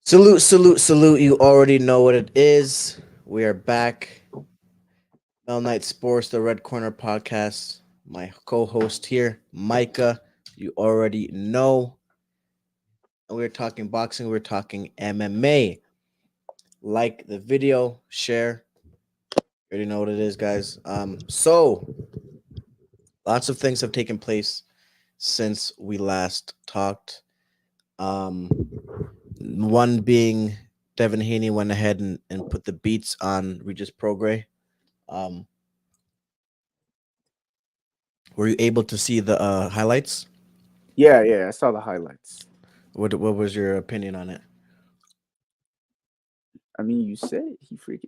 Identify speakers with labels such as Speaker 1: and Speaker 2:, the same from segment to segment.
Speaker 1: Salute, salute, salute. You already know what it is. We are back. Mel Night Sports, the Red Corner Podcast. My co host here, Micah. You already know. And we're talking boxing, we're talking MMA. Like the video, share. You already know what it is, guys. So lots of things have taken place since we last talked. Um, one being Devin Haney went ahead and put the beats on Regis Prograis. Um, were you able to see the highlights?
Speaker 2: Yeah, I saw the highlights.
Speaker 1: What was your opinion on it?
Speaker 2: I mean, you said it.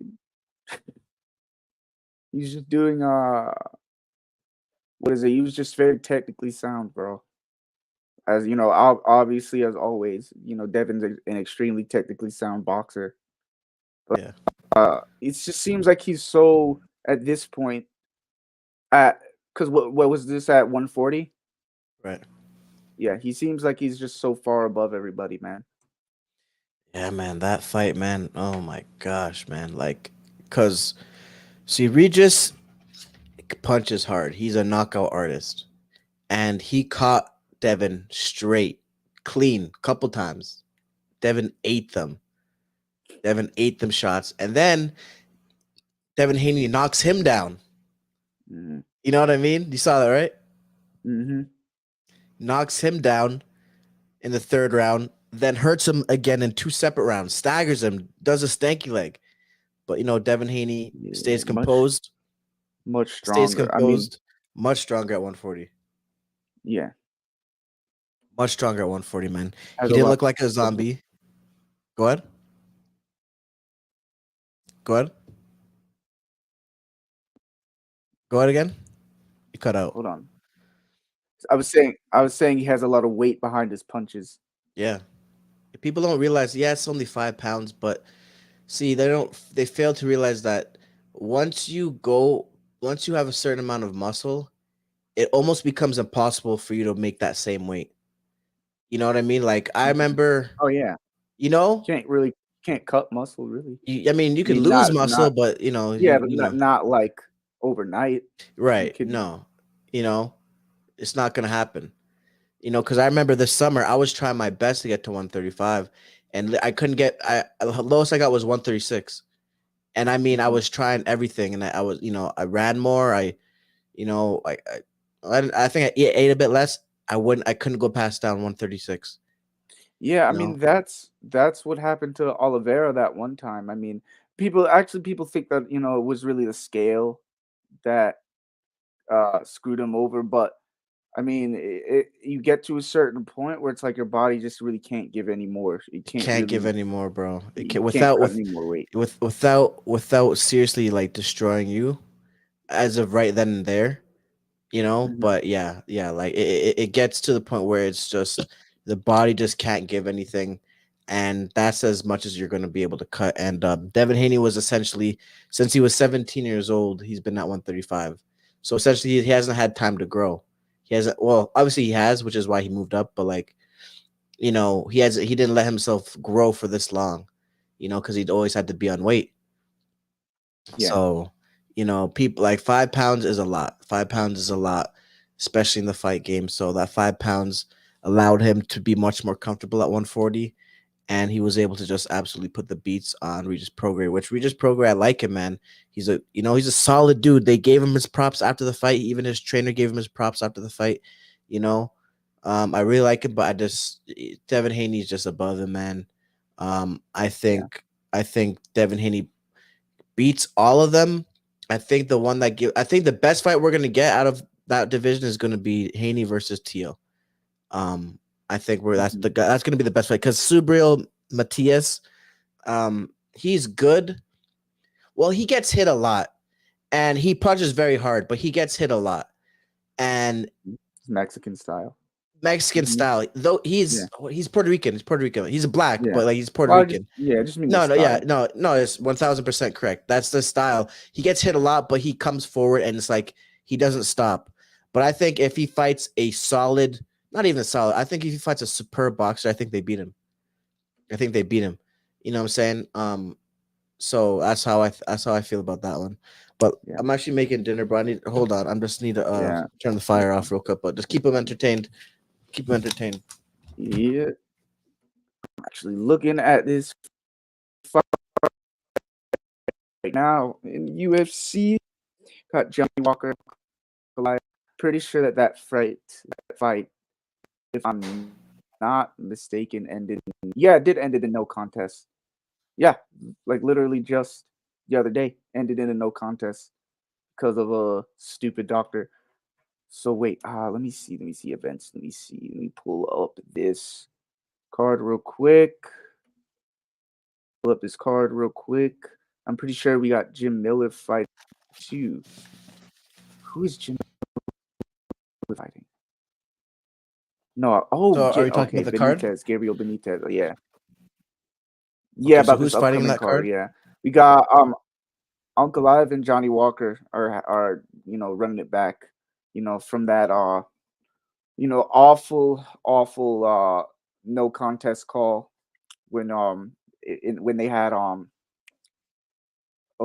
Speaker 2: He's just doing what is it? He was just very technically sound, bro. As you know, obviously as always, Devin's an extremely technically sound boxer.
Speaker 1: Yeah,
Speaker 2: It just seems like he's so at this point at because what was this at 140?
Speaker 1: right.
Speaker 2: Yeah, he seems like he's just so far above everybody, man.
Speaker 1: Yeah, man, that fight, man. Oh my gosh, man. Like, cause see, Regis punches hard. He's a knockout artist, and he caught Devin straight, clean, couple times. Devin ate them. Devin ate them shots, and then Devin Haney knocks him down.
Speaker 2: Mm-hmm.
Speaker 1: You know what I mean? You saw that, right?
Speaker 2: Mm-hmm.
Speaker 1: Knocks him down in the third round, then hurts him again in two separate rounds, staggers him, does a stanky leg. But Devin Haney
Speaker 2: Yeah,
Speaker 1: stays composed,
Speaker 2: much
Speaker 1: stays
Speaker 2: stronger. I mean,
Speaker 1: composed, much stronger at 140.
Speaker 2: yeah,
Speaker 1: Much stronger at 140, man.
Speaker 2: has
Speaker 1: He
Speaker 2: a
Speaker 1: didn't
Speaker 2: lot.
Speaker 1: look like a zombie. Go ahead. Go ahead. Go ahead again. You cut out.
Speaker 2: Hold on. I was saying he has a lot of weight behind his punches.
Speaker 1: Yeah. People don't realize, yeah, it's only 5 pounds, but see, they fail to realize that once you go, once you have a certain amount of muscle, it almost becomes impossible for you to make that same weight. You know what I mean? Like I
Speaker 2: Mhm.
Speaker 1: remember,
Speaker 2: Oh yeah,
Speaker 1: you know,
Speaker 2: can't cut muscle really.
Speaker 1: I mean, you
Speaker 2: I
Speaker 1: could
Speaker 2: mean,
Speaker 1: lose
Speaker 2: not
Speaker 1: muscle, but
Speaker 2: yeah, but not like overnight. You
Speaker 1: right?
Speaker 2: could
Speaker 1: No, you know, it's not gonna happen. Because I remember this summer I was trying my best to get to 135, and I couldn't get. The lowest I got was 136, and I mean I
Speaker 2: Mhm.
Speaker 1: was trying everything, and I was, I ran more. You know, I think I ate a bit less. I couldn't go past down 136.
Speaker 2: Yeah, I
Speaker 1: You
Speaker 2: mean
Speaker 1: know,
Speaker 2: that's what happened to Oliveira that one time. I mean, people think that it was really the scale that screwed him over, but I mean, you get to a certain point where it's like your body just really can't give any more. You
Speaker 1: it
Speaker 2: can't
Speaker 1: can't give
Speaker 2: really,
Speaker 1: any more, bro. It can
Speaker 2: you can't
Speaker 1: without
Speaker 2: cut any more weight.
Speaker 1: without seriously like destroying you as of right then and there.
Speaker 2: Hmm.
Speaker 1: But yeah, like it gets to the point where it's just the body just can't give anything, and that's as much as you're going to be able to cut. And Devin Haney was essentially, since he was 17 years old, he's been at 135. So essentially he hasn't had time to grow. He hasn't, well, obviously he has, which is why he moved up, but like, he didn't let himself grow for this long, because he'd always had to be on weight.
Speaker 2: Yeah,
Speaker 1: So, people, like, 5 pounds is a lot. 5 pounds is a lot, especially in the fight game. So that 5 pounds allowed him to be much more comfortable at 140, and he was able to just absolutely put the beats on Regis Prograis. Which Regis Prograis, I like him, man. He's a solid dude. They gave him his props after the fight. Even his trainer gave him his props after the fight. You know, I really like him, but Devin Haney's just above him, man. I
Speaker 2: yeah.
Speaker 1: think I think Devin Haney beats all of them. I think the best fight we're gonna get out of that division is gonna be Haney versus Teo. Um, I think
Speaker 2: Hmm.
Speaker 1: that's gonna be the best fight because Subriel Matias, he's good. Well, he gets hit a lot and he punches very hard, but he gets hit a lot. And
Speaker 2: Mexican style.
Speaker 1: Mexican
Speaker 2: Hmm.
Speaker 1: style, though
Speaker 2: Yeah,
Speaker 1: he's Puerto Rican. He's Puerto Rican. He's black,
Speaker 2: yeah.
Speaker 1: but like he's Puerto
Speaker 2: Well,
Speaker 1: Rican.
Speaker 2: I just mean the
Speaker 1: No, no, yeah,
Speaker 2: style.
Speaker 1: no, it's 1000% correct. That's the style. He gets hit a lot, but he comes forward and it's like he doesn't stop. But I think if he fights a solid, not even a solid, I think if he fights a superb boxer, I think they beat him. I think they beat him. You know what I'm saying? So that's how I feel about that one. But
Speaker 2: Yeah,
Speaker 1: I'm actually making dinner, bro. I need hold on. I just need to
Speaker 2: yeah,
Speaker 1: turn the fire off real quick. But just keep them entertained. Keep them entertained.
Speaker 2: yeah. Actually, looking at this fight right now in UFC, got Johnny Walker alive. Pretty sure that fight, if I'm not mistaken, ended. Yeah, it did ended in no contest. Yeah, like literally just the other day ended in a no contest because of a stupid doctor. So wait, let me see events. Let me pull up this card real quick. Pull up this card real quick. I'm pretty sure we got Jim Miller fighting too. Who is Jim Miller fighting? No,
Speaker 1: So are we talking about
Speaker 2: Okay,
Speaker 1: the card?
Speaker 2: Benitez, Gabriel Benitez. Yeah, yeah,
Speaker 1: Okay, so
Speaker 2: about this
Speaker 1: who's fighting in
Speaker 2: upcoming
Speaker 1: that
Speaker 2: card.
Speaker 1: card?
Speaker 2: Yeah, we got Uncle Live and Johnny Walker are running it back. From that awful no contest call when when they had oh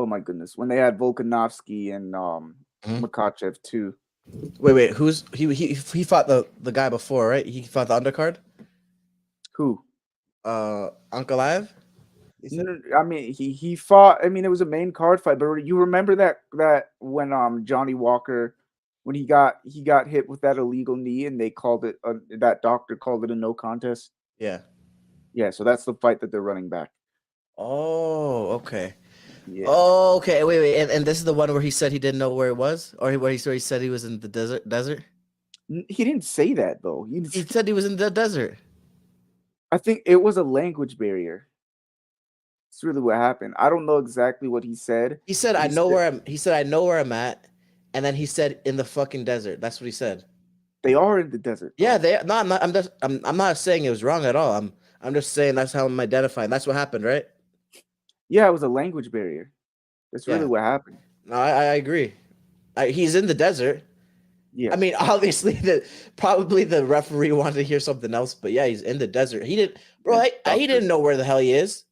Speaker 2: my goodness, when they had Volkanovski and
Speaker 1: Mhm.
Speaker 2: Makachev too.
Speaker 1: Wait. Who's he fought the guy before, right? He fought the undercard.
Speaker 2: Who?
Speaker 1: Uncle Live. You said.
Speaker 2: I mean, he fought. I mean, it was a main card fight, but you remember that when Johnny Walker, when he got hit with that illegal knee, and they called it that doctor called it a no contest.
Speaker 1: Yeah.
Speaker 2: Yeah, so that's the fight that they're running back.
Speaker 1: Oh, okay.
Speaker 2: Yeah,
Speaker 1: Oh, okay. Wait. And this is the one where he said he didn't know where it was, or where he said he was in the desert. Desert.
Speaker 2: He didn't say that though.
Speaker 1: He said he was in the desert.
Speaker 2: I think it was a language barrier. It's really what happened. I don't know exactly what he said,
Speaker 1: He said
Speaker 2: but
Speaker 1: I
Speaker 2: he
Speaker 1: know
Speaker 2: said
Speaker 1: where I'm. He said I know where I'm at, and then he said in the fucking desert. That's what he said.
Speaker 2: they are in the desert
Speaker 1: Yeah,
Speaker 2: though.
Speaker 1: they. No, I'm not. I'm not saying it was wrong at all. I'm just saying that's how I'm identifying. That's what happened, right?
Speaker 2: Yeah, it was a language barrier. That's really
Speaker 1: Yeah.
Speaker 2: what happened.
Speaker 1: No, I agree. He's in the desert. I
Speaker 2: Yeah,
Speaker 1: mean, obviously, probably the referee wanted to hear something else, but yeah, he's in the desert. He didn't, bro.
Speaker 2: yeah,
Speaker 1: He
Speaker 2: doctor.
Speaker 1: didn't know where the hell he is.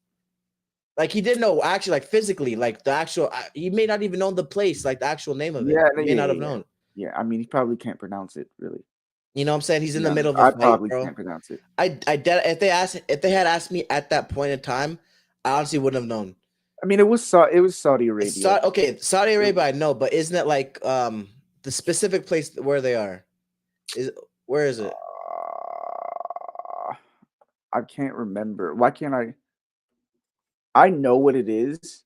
Speaker 1: Like he didn't know actually, like physically, like the actual. He may not even know the place, like the actual name of it.
Speaker 2: Yeah,
Speaker 1: He may
Speaker 2: yeah,
Speaker 1: not
Speaker 2: yeah,
Speaker 1: have
Speaker 2: yeah.
Speaker 1: known.
Speaker 2: Yeah, I mean, he probably can't pronounce it really.
Speaker 1: You know what I'm saying? He's
Speaker 2: To
Speaker 1: in
Speaker 2: be
Speaker 1: the middle
Speaker 2: honest,
Speaker 1: of a
Speaker 2: I
Speaker 1: fight,
Speaker 2: probably
Speaker 1: bro.
Speaker 2: can't pronounce it.
Speaker 1: If they had asked me at that point in time, I honestly wouldn't have known.
Speaker 2: I mean, it was Saudi Arabia.
Speaker 1: Okay, Saudi
Speaker 2: It,
Speaker 1: Arabia, I know, but isn't it like the specific place where they are? Is where is it?
Speaker 2: I can't remember. Why can't I? I know what it is.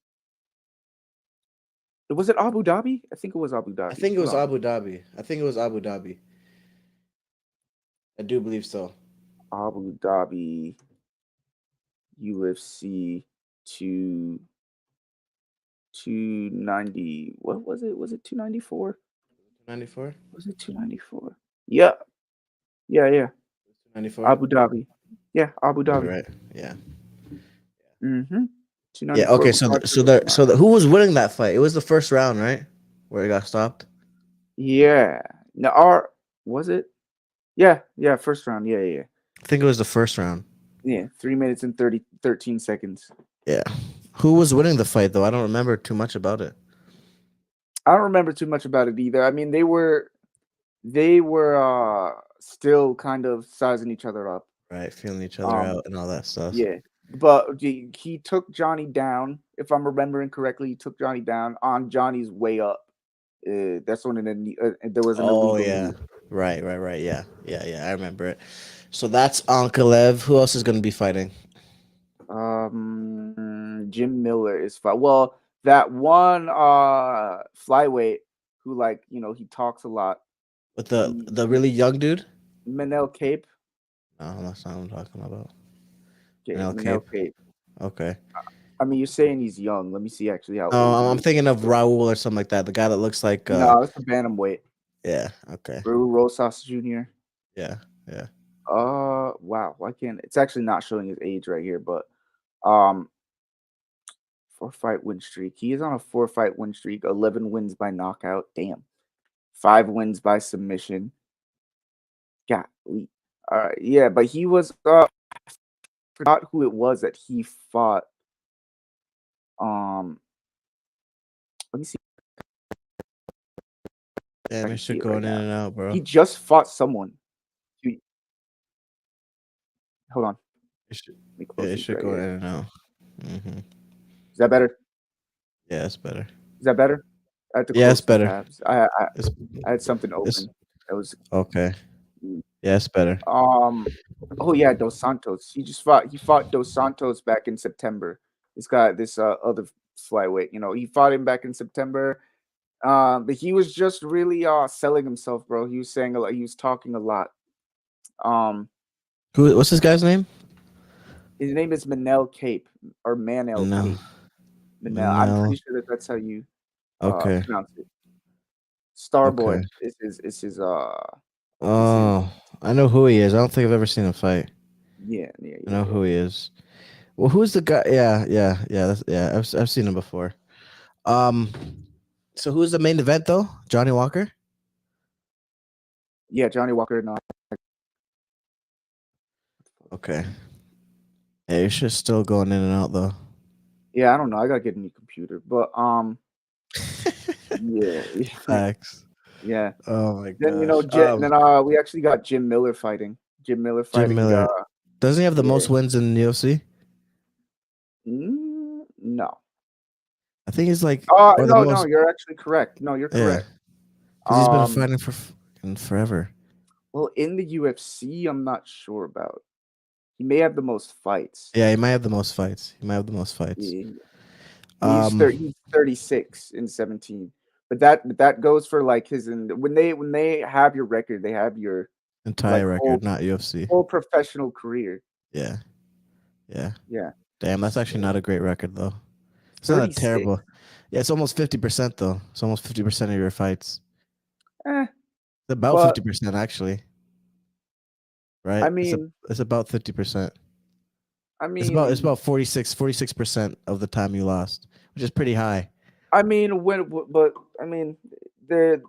Speaker 2: Was it Abu Dhabi? I think it was Abu
Speaker 1: I
Speaker 2: Dhabi.
Speaker 1: think it
Speaker 2: Hold
Speaker 1: was
Speaker 2: on.
Speaker 1: Abu Dhabi. I think it was Abu Dhabi. I do believe so.
Speaker 2: Abu Dhabi UFC two 290. What was it? Was it 294?
Speaker 1: 94?
Speaker 2: Was it 294? Yeah. Yeah, yeah.
Speaker 1: 94?
Speaker 2: Abu Dhabi. Yeah, Abu
Speaker 1: You're
Speaker 2: Dhabi.
Speaker 1: right. Yeah.
Speaker 2: Mm-hmm.
Speaker 1: Yeah.
Speaker 2: 294
Speaker 1: Okay.
Speaker 2: Makachev.
Speaker 1: Who was winning that fight? It was the first round, right? Where it got stopped.
Speaker 2: Yeah. Now, was it? Yeah, yeah, first round. Yeah, yeah,
Speaker 1: I think it was the first round.
Speaker 2: yeah. 3 minutes and 13 seconds.
Speaker 1: Yeah. Who was winning the fight though? I don't remember too much about it.
Speaker 2: I don't remember too much about it either. I mean, they were still kind of sizing each other up.
Speaker 1: Right, feeling each other
Speaker 2: Um,
Speaker 1: out and all that stuff.
Speaker 2: yeah. But he took Johnny down. If I'm remembering correctly, he took Johnny down on Johnny's way up. That's when there was an
Speaker 1: Oh
Speaker 2: illegal
Speaker 1: yeah.
Speaker 2: knee.
Speaker 1: Right. Yeah. I remember it. So that's Ankalev. Who else is going to be fighting
Speaker 2: Jim Miller is fine. Well, that one flyweight who he talks a lot.
Speaker 1: with
Speaker 2: He
Speaker 1: the really young dude?
Speaker 2: Manel Cape.
Speaker 1: No, that's not what I'm talking about.
Speaker 2: Okay,
Speaker 1: Manel
Speaker 2: Manel
Speaker 1: Cape.
Speaker 2: Cape.
Speaker 1: Okay.
Speaker 2: I mean, you're saying he's young. Let me see actually how
Speaker 1: No,
Speaker 2: old he
Speaker 1: I'm
Speaker 2: is.
Speaker 1: thinking of Raul or something like that. The guy that looks like
Speaker 2: No, it's a bantamweight.
Speaker 1: yeah. Okay.
Speaker 2: Raul Rosas Jr.
Speaker 1: Yeah. Yeah.
Speaker 2: Wow. Why can't it's actually not showing his age right here, but um, 4-fight win streak. He is on a 4-fight win streak. 11 wins by knockout. Damn. 5 wins by submission. Golly. All right. Yeah, but he was forgot who it was that he fought. Um, let me see if I
Speaker 1: Damn,
Speaker 2: can
Speaker 1: it
Speaker 2: see
Speaker 1: should
Speaker 2: it right
Speaker 1: going in
Speaker 2: now.
Speaker 1: and out, bro.
Speaker 2: He just fought someone. He- Hold on,
Speaker 1: It should,
Speaker 2: let me
Speaker 1: yeah,
Speaker 2: close
Speaker 1: it
Speaker 2: these
Speaker 1: should
Speaker 2: right
Speaker 1: go in
Speaker 2: here.
Speaker 1: and out. Hmm.
Speaker 2: Is that better?
Speaker 1: Yeah, it's better.
Speaker 2: Is that better? I had to
Speaker 1: Yeah, it's
Speaker 2: close some
Speaker 1: better.
Speaker 2: tabs.
Speaker 1: It's
Speaker 2: I had something
Speaker 1: it's
Speaker 2: open. That was
Speaker 1: okay.
Speaker 2: mm,
Speaker 1: Yeah, it's better.
Speaker 2: um. Oh yeah, Dos Santos. He fought Dos Santos back in September. He's got this other flyweight. He fought him back in September. But he was just really selling himself, bro. He was saying a lot. He was talking a lot. Um,
Speaker 1: Who? What's this guy's name?
Speaker 2: his name is Manel Cape or Manel
Speaker 1: No,
Speaker 2: Cape. Manel. I'm
Speaker 1: Manel.
Speaker 2: pretty sure that that's how you
Speaker 1: Okay,
Speaker 2: pronounce it.
Speaker 1: okay.
Speaker 2: Starboy is his is his
Speaker 1: Oh, I know who he is. I don't think I've ever seen him fight.
Speaker 2: yeah, yeah,
Speaker 1: I
Speaker 2: yeah,
Speaker 1: know
Speaker 2: yeah.
Speaker 1: who he is. Well, who's the guy? Yeah, yeah, yeah. Yeah. I've seen him before. Um, so who's the main event though? Johnny Walker.
Speaker 2: Yeah, Johnny Walker. No,
Speaker 1: Okay. Yeah, you're just still going in and out though.
Speaker 2: yeah, I don't know. I gotta get a new computer, but yeah,
Speaker 1: Facts.
Speaker 2: yeah.
Speaker 1: Oh my
Speaker 2: Then
Speaker 1: gosh.
Speaker 2: Then we actually got Jim Miller fighting. Jim Miller
Speaker 1: Jim
Speaker 2: fighting.
Speaker 1: Miller. Doesn't he have the
Speaker 2: Yeah.
Speaker 1: most wins in the UFC?
Speaker 2: No.
Speaker 1: I think he's like, or the
Speaker 2: No, no.
Speaker 1: most.
Speaker 2: You're actually correct. No, you're
Speaker 1: Yeah,
Speaker 2: correct.
Speaker 1: because he's been
Speaker 2: Um,
Speaker 1: fighting for fucking forever.
Speaker 2: well, in the UFC, I'm not sure about. He may have the most fights.
Speaker 1: Yeah, he might have the most fights. He might have the most fights.
Speaker 2: Yeah.
Speaker 1: Um,
Speaker 2: He's 36 in 17. But that goes for like his and when they have your record, they have your like
Speaker 1: entire record, not UFC.
Speaker 2: whole professional career.
Speaker 1: Yeah, yeah.
Speaker 2: Yeah.
Speaker 1: Damn, that's actually
Speaker 2: So
Speaker 1: not a great record though. It's not a
Speaker 2: 36.
Speaker 1: terrible. Yeah, it's almost 50% though. It's almost 50% of your fights.
Speaker 2: Eh,
Speaker 1: It's about
Speaker 2: but
Speaker 1: 50% actually,
Speaker 2: I
Speaker 1: right?
Speaker 2: mean
Speaker 1: It's about 50%.
Speaker 2: I
Speaker 1: It's
Speaker 2: mean
Speaker 1: about 46% of the time you lost, which is pretty high.
Speaker 2: I mean but I mean there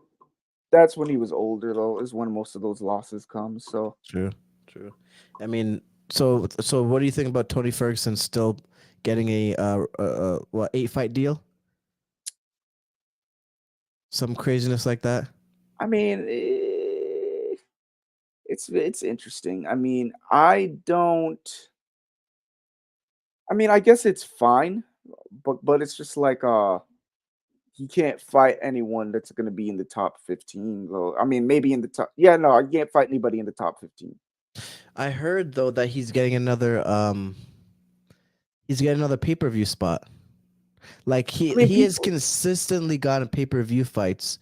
Speaker 2: that's when he was older though, is when most of those losses come. So
Speaker 1: True, true. I mean, so what do you think about Tony Ferguson still getting a what 8 fight deal? Some craziness like that.
Speaker 2: I mean it's interesting. I guess it's fine, but it's just like he can't fight anyone that's going to be in the top 15 though. I mean, maybe in the top. Yeah, no, I can't fight anybody in the top 15.
Speaker 1: I heard though that he's getting another pay-per-view spot. Like
Speaker 2: I
Speaker 1: he
Speaker 2: mean,
Speaker 1: he has
Speaker 2: people
Speaker 1: consistently gotten pay-per-view fights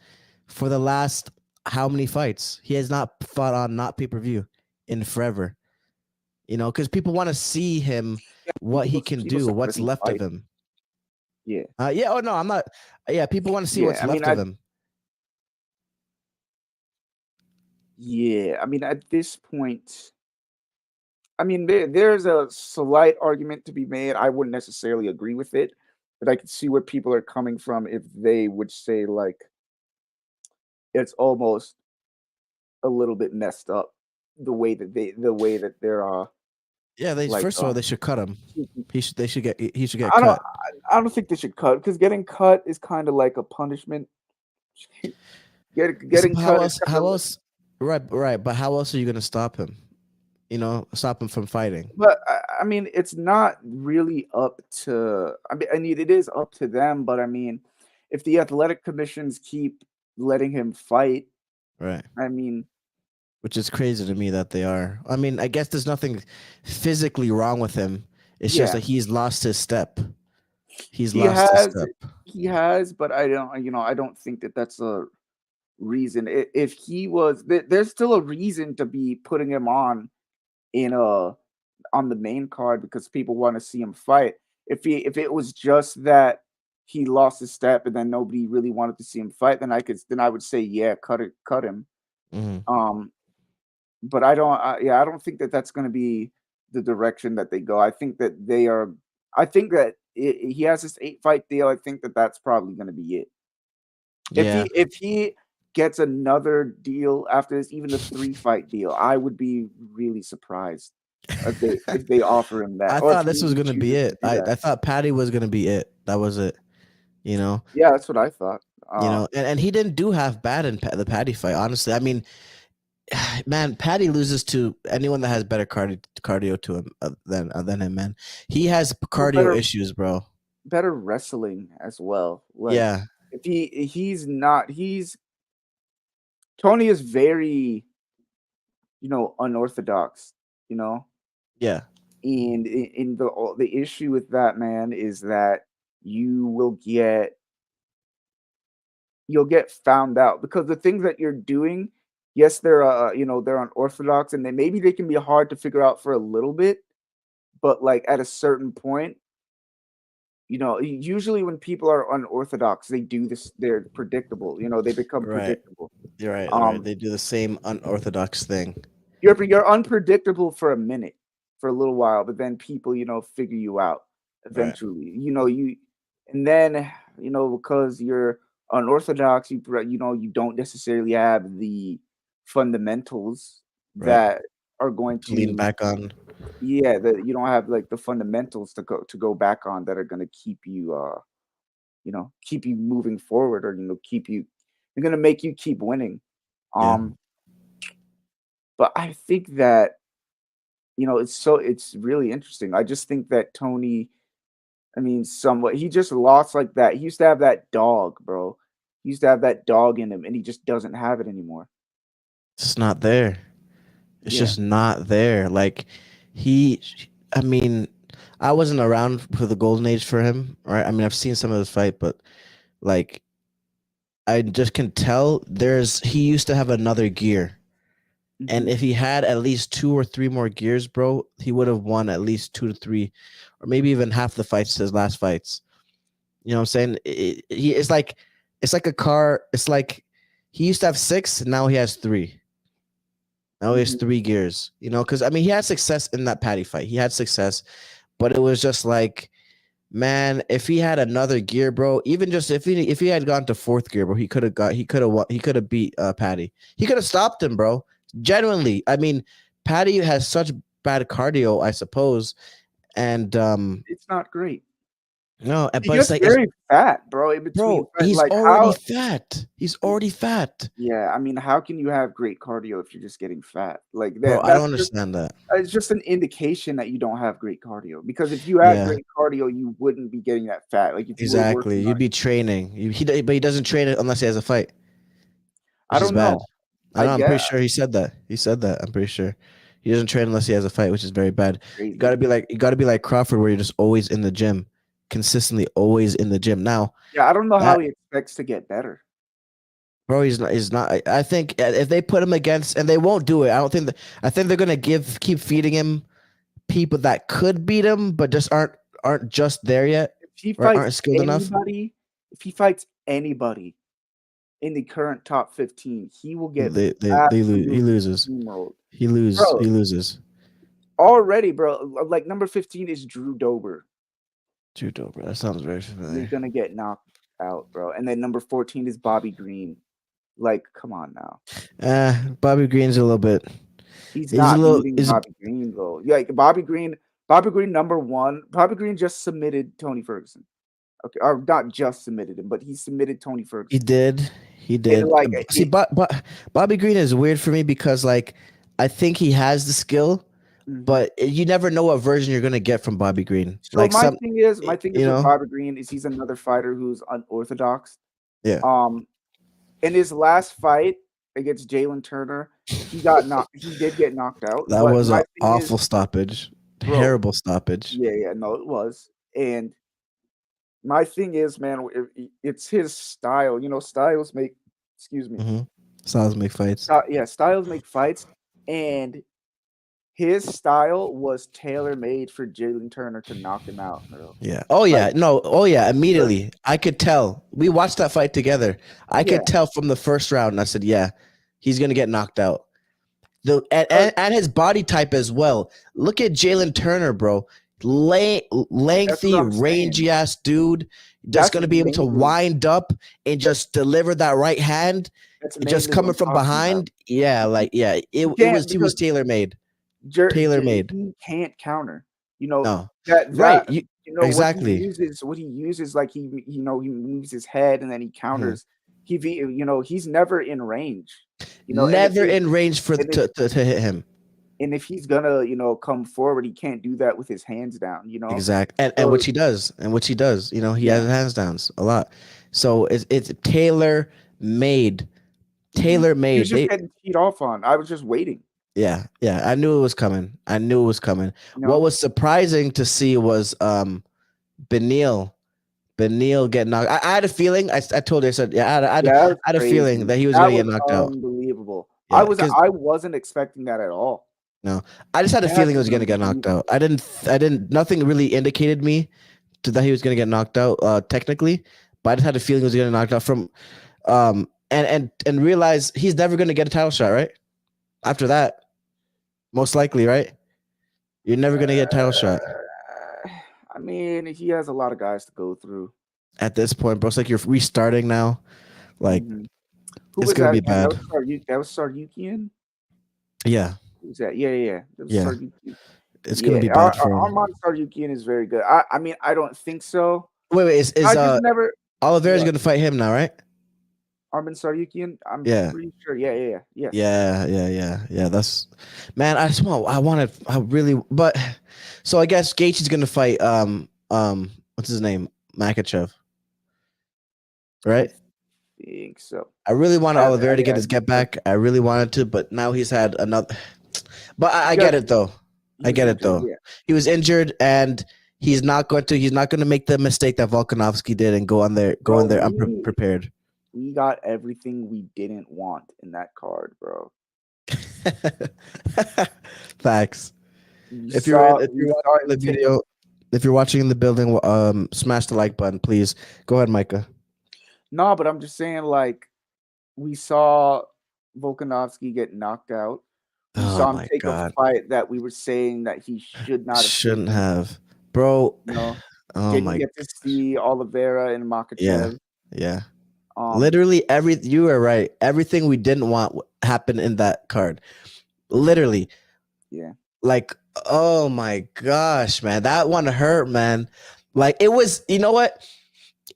Speaker 1: for the last how many fights? He has not fought on not pay-per-view in forever. Because people want to see him, what he can
Speaker 2: people
Speaker 1: do,
Speaker 2: still want to
Speaker 1: what's
Speaker 2: see him
Speaker 1: left of
Speaker 2: fight.
Speaker 1: him.
Speaker 2: Yeah.
Speaker 1: Yeah. Oh no, I'm not. Yeah, people want to see
Speaker 2: Yeah,
Speaker 1: what's left of him.
Speaker 2: I mean at this point, there's a slight argument to be made. I wouldn't necessarily agree with it, but I could see where people are coming from if they would say like it's almost a little bit messed up the way that they're
Speaker 1: Yeah, they
Speaker 2: like
Speaker 1: first of all they should cut him. He should get
Speaker 2: I don't
Speaker 1: cut.
Speaker 2: I don't think they should cut because getting cut is kind of like a punishment.
Speaker 1: So
Speaker 2: Getting
Speaker 1: how
Speaker 2: cut is
Speaker 1: else?
Speaker 2: kind of,
Speaker 1: How else? Right, right. But how else are you gonna stop him? Stop him from fighting.
Speaker 2: but I mean, it's not really up to. I mean, it is up to them. But I mean, if the athletic commissions keep letting him fight,
Speaker 1: Right.
Speaker 2: I mean,
Speaker 1: Which is crazy to me that they are. I mean, I guess there's nothing physically wrong with him. It's just
Speaker 2: yeah,
Speaker 1: that he's lost his step. He's
Speaker 2: he
Speaker 1: lost his
Speaker 2: has,
Speaker 1: step.
Speaker 2: but I don't think that that's a reason. If he was, there's still a reason to be putting him in a on the main card because people want to see him fight. If it was just that he lost his step and then nobody really wanted to see him fight, then I would say yeah, cut him.
Speaker 1: Hmm.
Speaker 2: Um, but I don't think that that's going to be the direction that they go. I think that they are. I think that he has this 8 fight deal. I think that that's probably going to be it.
Speaker 1: Yeah.
Speaker 2: If he gets another deal after this, even a 3 fight deal, I would be really surprised. if they offer him that,
Speaker 1: I
Speaker 2: or if
Speaker 1: thought this was
Speaker 2: he
Speaker 1: gonna be
Speaker 2: chooses to
Speaker 1: it.
Speaker 2: do that.
Speaker 1: I thought Patty was gonna be it. That was it. You know,
Speaker 2: Yeah, that's what I thought.
Speaker 1: and he didn't do half bad in the Patty fight. Honestly, I mean, man, Patty loses to anyone that has better cardio to him than him. Man, he has
Speaker 2: Well,
Speaker 1: cardio issues, bro.
Speaker 2: better wrestling as well. Like
Speaker 1: Yeah,
Speaker 2: if he's not he's Tony is very, unorthodox, you know?
Speaker 1: yeah,
Speaker 2: And in the issue with that, man, is that you will get you'll get found out because the things that you're doing, yes, they're unorthodox and maybe they can be hard to figure out for a little bit, but like at a certain point, usually when people are unorthodox, they do this, they're predictable, they become
Speaker 1: right.
Speaker 2: predictable.
Speaker 1: You're right. Right.
Speaker 2: Um,
Speaker 1: They do the same unorthodox thing.
Speaker 2: you're unpredictable for a minute, for a little while, but then people, figure you out
Speaker 1: Right.
Speaker 2: eventually. And then, because you're unorthodox, you don't necessarily have the fundamentals
Speaker 1: Right.
Speaker 2: that are going
Speaker 1: To lean
Speaker 2: to,
Speaker 1: back on.
Speaker 2: yeah, that you don't have like the fundamentals to go back on that are going to keep you moving forward, or they're going to make you keep winning.
Speaker 1: Yeah.
Speaker 2: Um, but I think that it's really interesting. I just think that Tony, I mean, somewhat he just lost like that. He used to have that dog, bro. He used to have that dog in him, and he just doesn't have it anymore.
Speaker 1: It's not there. It's
Speaker 2: Yeah.
Speaker 1: just not there. Like he, I mean, I wasn't around for the golden age for him, right? I mean, I've seen some of his fight, but like I just can tell he used to have another gear. And
Speaker 2: Mhm.
Speaker 1: if he had at least two or three more gears, bro, he would have won at least 2 to 3, or maybe even half the fights his last fights. You know what I'm saying? It's like a car. It's like he used to have six, now he has three. Now he has
Speaker 2: Mhm.
Speaker 1: 3 gears. You know, because I mean, he had success in that Patty fight. He had success, but it was just like, man, if he had another gear, bro, even just if he had gone to fourth gear, bro, he could have beat Patty. He could have stopped him, bro. Genuinely, I mean, Patty has such bad cardio, I suppose, and
Speaker 2: It's not great.
Speaker 1: no,
Speaker 2: He
Speaker 1: but it's
Speaker 2: gets
Speaker 1: like
Speaker 2: very fat, bro, in between
Speaker 1: bro,
Speaker 2: fight
Speaker 1: he's
Speaker 2: like,
Speaker 1: already
Speaker 2: how
Speaker 1: fat. He's already fat,
Speaker 2: yeah, I mean, how can you have great cardio if you're just getting fat? Like,
Speaker 1: bro. I don't
Speaker 2: that's just
Speaker 1: understand that.
Speaker 2: it's just an indication that you don't have great cardio, because if you had
Speaker 1: Yeah,
Speaker 2: great cardio, you wouldn't be getting that fat, like, if you were
Speaker 1: exactly.
Speaker 2: working on
Speaker 1: You'd be training. But he doesn't train it unless he has a fight,
Speaker 2: I
Speaker 1: which is
Speaker 2: don't
Speaker 1: bad.
Speaker 2: know.
Speaker 1: I know. I'm
Speaker 2: Yeah,
Speaker 1: pretty sure he said that. He said that. I'm pretty sure he doesn't train unless he has a fight, which is very bad.
Speaker 2: crazy.
Speaker 1: You gotta be like Crawford, where you're just always in the gym, consistently always in the gym. Now
Speaker 2: Yeah, I don't know how
Speaker 1: that
Speaker 2: he expects to get better.
Speaker 1: bro, he's not. He's not. I think if they put him against, and they won't do it. I don't think. I think they're gonna keep feeding him people that could beat him, but just aren't just there yet,
Speaker 2: If he
Speaker 1: or
Speaker 2: fights
Speaker 1: aren't skilled enough.
Speaker 2: anybody if he fights anybody in the current top 15, he will get
Speaker 1: They lose. He
Speaker 2: absolutely
Speaker 1: loses.
Speaker 2: steamrolled.
Speaker 1: He
Speaker 2: Bro,
Speaker 1: loses.
Speaker 2: already, bro, like, number 15 is Drew Dober.
Speaker 1: Judo, bro. That sounds very
Speaker 2: He's
Speaker 1: familiar.
Speaker 2: gonna get knocked out, bro, and then number 14 is Bobby Green. Like, come on now.
Speaker 1: Bobby Green's a little bit.
Speaker 2: He's
Speaker 1: He's a
Speaker 2: not
Speaker 1: little.
Speaker 2: beating
Speaker 1: Is
Speaker 2: Bobby Green, though. Yeah, like, Bobby Green, number 1. Bobby Green just submitted Tony Ferguson. Okay, or not just submitted him, but he submitted Tony
Speaker 1: he
Speaker 2: Ferguson.
Speaker 1: did. He
Speaker 2: And,
Speaker 1: did.
Speaker 2: like,
Speaker 1: See, but Bobby Green is weird for me because like I think he has the skill,
Speaker 2: mhm.
Speaker 1: but you never know what version you're gonna get from Bobby Green.
Speaker 2: So my thing is
Speaker 1: You
Speaker 2: with
Speaker 1: know,
Speaker 2: Bobby Green is he's another fighter who's unorthodox.
Speaker 1: yeah,
Speaker 2: Um, in his last fight against Jalen Turner, he did get knocked out,
Speaker 1: that
Speaker 2: but
Speaker 1: was
Speaker 2: my
Speaker 1: an
Speaker 2: thing is,
Speaker 1: awful stoppage,
Speaker 2: bro,
Speaker 1: terrible stoppage.
Speaker 2: yeah, yeah, no, it was. And my thing is, man, it's his style. Styles make, excuse me,
Speaker 1: Mm-hmm. Styles make fights.
Speaker 2: yeah, styles make fights, and his style was tailor made for Jalen Turner to knock him out, bro.
Speaker 1: Yeah. Oh
Speaker 2: Like,
Speaker 1: yeah. No. Oh yeah.
Speaker 2: because
Speaker 1: Immediately, I could tell. We watched that fight together. I
Speaker 2: yeah,
Speaker 1: could tell from the first round. And I said, "Yeah, he's gonna get knocked out." The
Speaker 2: because
Speaker 1: and his body type as well. Look at Jalen Turner, bro.
Speaker 2: that's what
Speaker 1: Lengthy,
Speaker 2: I'm saying.
Speaker 1: rangy ass dude that's
Speaker 2: That's
Speaker 1: gonna be able to
Speaker 2: mainly
Speaker 1: wind up and
Speaker 2: that's
Speaker 1: just deliver that right hand,
Speaker 2: that's
Speaker 1: just
Speaker 2: mainly what
Speaker 1: coming
Speaker 2: I'm
Speaker 1: from
Speaker 2: talking about.
Speaker 1: behind. Yeah,
Speaker 2: You
Speaker 1: like yeah,
Speaker 2: you
Speaker 1: it
Speaker 2: can't
Speaker 1: was he was
Speaker 2: because
Speaker 1: tailor made. Tailor made.
Speaker 2: He can't counter. You know
Speaker 1: No, right?
Speaker 2: that
Speaker 1: You
Speaker 2: what
Speaker 1: exactly.
Speaker 2: he uses like he moves his head and then he
Speaker 1: Mhm.
Speaker 2: counters. He's never in range.
Speaker 1: Never in range for
Speaker 2: And if
Speaker 1: to hit him.
Speaker 2: if he's gonna come forward, he can't do that with his hands down.
Speaker 1: Exact, and
Speaker 2: So
Speaker 1: which he does, and which he does. You know, he has
Speaker 2: yeah.
Speaker 1: his hands downs a lot. So it's tailor made.
Speaker 2: Mhm.
Speaker 1: Tailor
Speaker 2: He was
Speaker 1: made.
Speaker 2: just
Speaker 1: They
Speaker 2: getting teed off on. I was just waiting.
Speaker 1: yeah, yeah. I knew it was coming. I knew it was coming.
Speaker 2: You
Speaker 1: What
Speaker 2: know.
Speaker 1: was surprising to see was Benil Benil get knocked. I had a feeling. I told you. I said, yeah.
Speaker 2: Yeah, that was
Speaker 1: I had a feeling
Speaker 2: crazy.
Speaker 1: that he was
Speaker 2: That
Speaker 1: gonna get
Speaker 2: was
Speaker 1: knocked out.
Speaker 2: unbelievable.
Speaker 1: Yeah, because
Speaker 2: I wasn't expecting that at all.
Speaker 1: no, I just had a
Speaker 2: That's
Speaker 1: feeling he was gonna get knocked out.
Speaker 2: unbelievable.
Speaker 1: I didn't. Nothing really indicated me to that he was gonna get knocked out. Technically, but I just had a feeling he was gonna get knocked out from. And realize he's never gonna get a title shot. Right after that, most likely. Right, you're never gonna get a title shot
Speaker 2: I mean, he has a lot of guys to go through.
Speaker 1: at this point, bro. It's like you're restarting now. Like
Speaker 2: Mhm. Who
Speaker 1: it's
Speaker 2: was
Speaker 1: gonna
Speaker 2: that
Speaker 1: be
Speaker 2: again?
Speaker 1: bad.
Speaker 2: That was Saryukian?
Speaker 1: Yeah,
Speaker 2: Who was that? Yeah, yeah, yeah. That was
Speaker 1: yeah.
Speaker 2: Saryukian.
Speaker 1: It's gonna
Speaker 2: Yeah,
Speaker 1: be bad for him.
Speaker 2: Arman Saryukian is very good. I mean, I don't think so.
Speaker 1: Wait.
Speaker 2: I
Speaker 1: Is
Speaker 2: just never
Speaker 1: Oliveira's
Speaker 2: what?
Speaker 1: gonna fight him now, right?
Speaker 2: Arman Saryukian? I'm
Speaker 1: Yeah.
Speaker 2: pretty sure. Yeah, yeah, yeah. Yes.
Speaker 1: Yeah. That's man. I really, but so I guess Gaethje's gonna fight what's his name, Makachev,
Speaker 2: I
Speaker 1: right?
Speaker 2: think so.
Speaker 1: I really wanted Oliveira to get
Speaker 2: I
Speaker 1: his
Speaker 2: think
Speaker 1: get
Speaker 2: so.
Speaker 1: back. I really wanted to, but now he's had another. But
Speaker 2: He
Speaker 1: I
Speaker 2: got
Speaker 1: get it though.
Speaker 2: he
Speaker 1: I
Speaker 2: was
Speaker 1: get it
Speaker 2: injured,
Speaker 1: though.
Speaker 2: yeah.
Speaker 1: He was injured, and he's not going to make the mistake that Volkanovski did and go
Speaker 2: Bro,
Speaker 1: in there unprepared.
Speaker 2: we got everything we didn't want in that card, bro.
Speaker 1: Facts. If
Speaker 2: We
Speaker 1: you're
Speaker 2: saw
Speaker 1: watching the
Speaker 2: it
Speaker 1: video, if you're watching in the building, smash the like button, please. Go ahead, Micah.
Speaker 2: No, but I'm just saying, like, we saw Volkanovski get knocked out. We
Speaker 1: Oh
Speaker 2: saw him
Speaker 1: my
Speaker 2: take a
Speaker 1: god,
Speaker 2: fight that we were saying that he should not have
Speaker 1: shouldn't
Speaker 2: taken.
Speaker 1: have, bro.
Speaker 2: You know,
Speaker 1: Oh
Speaker 2: didn't
Speaker 1: my,
Speaker 2: get to see Oliveira and
Speaker 1: yeah,
Speaker 2: Makachev.
Speaker 1: yeah.
Speaker 2: Um,
Speaker 1: Literally you were right. Everything we didn't want happened in that card. Literally,
Speaker 2: yeah.
Speaker 1: like, oh my gosh, man, that one hurt, man. Like it was, you know what?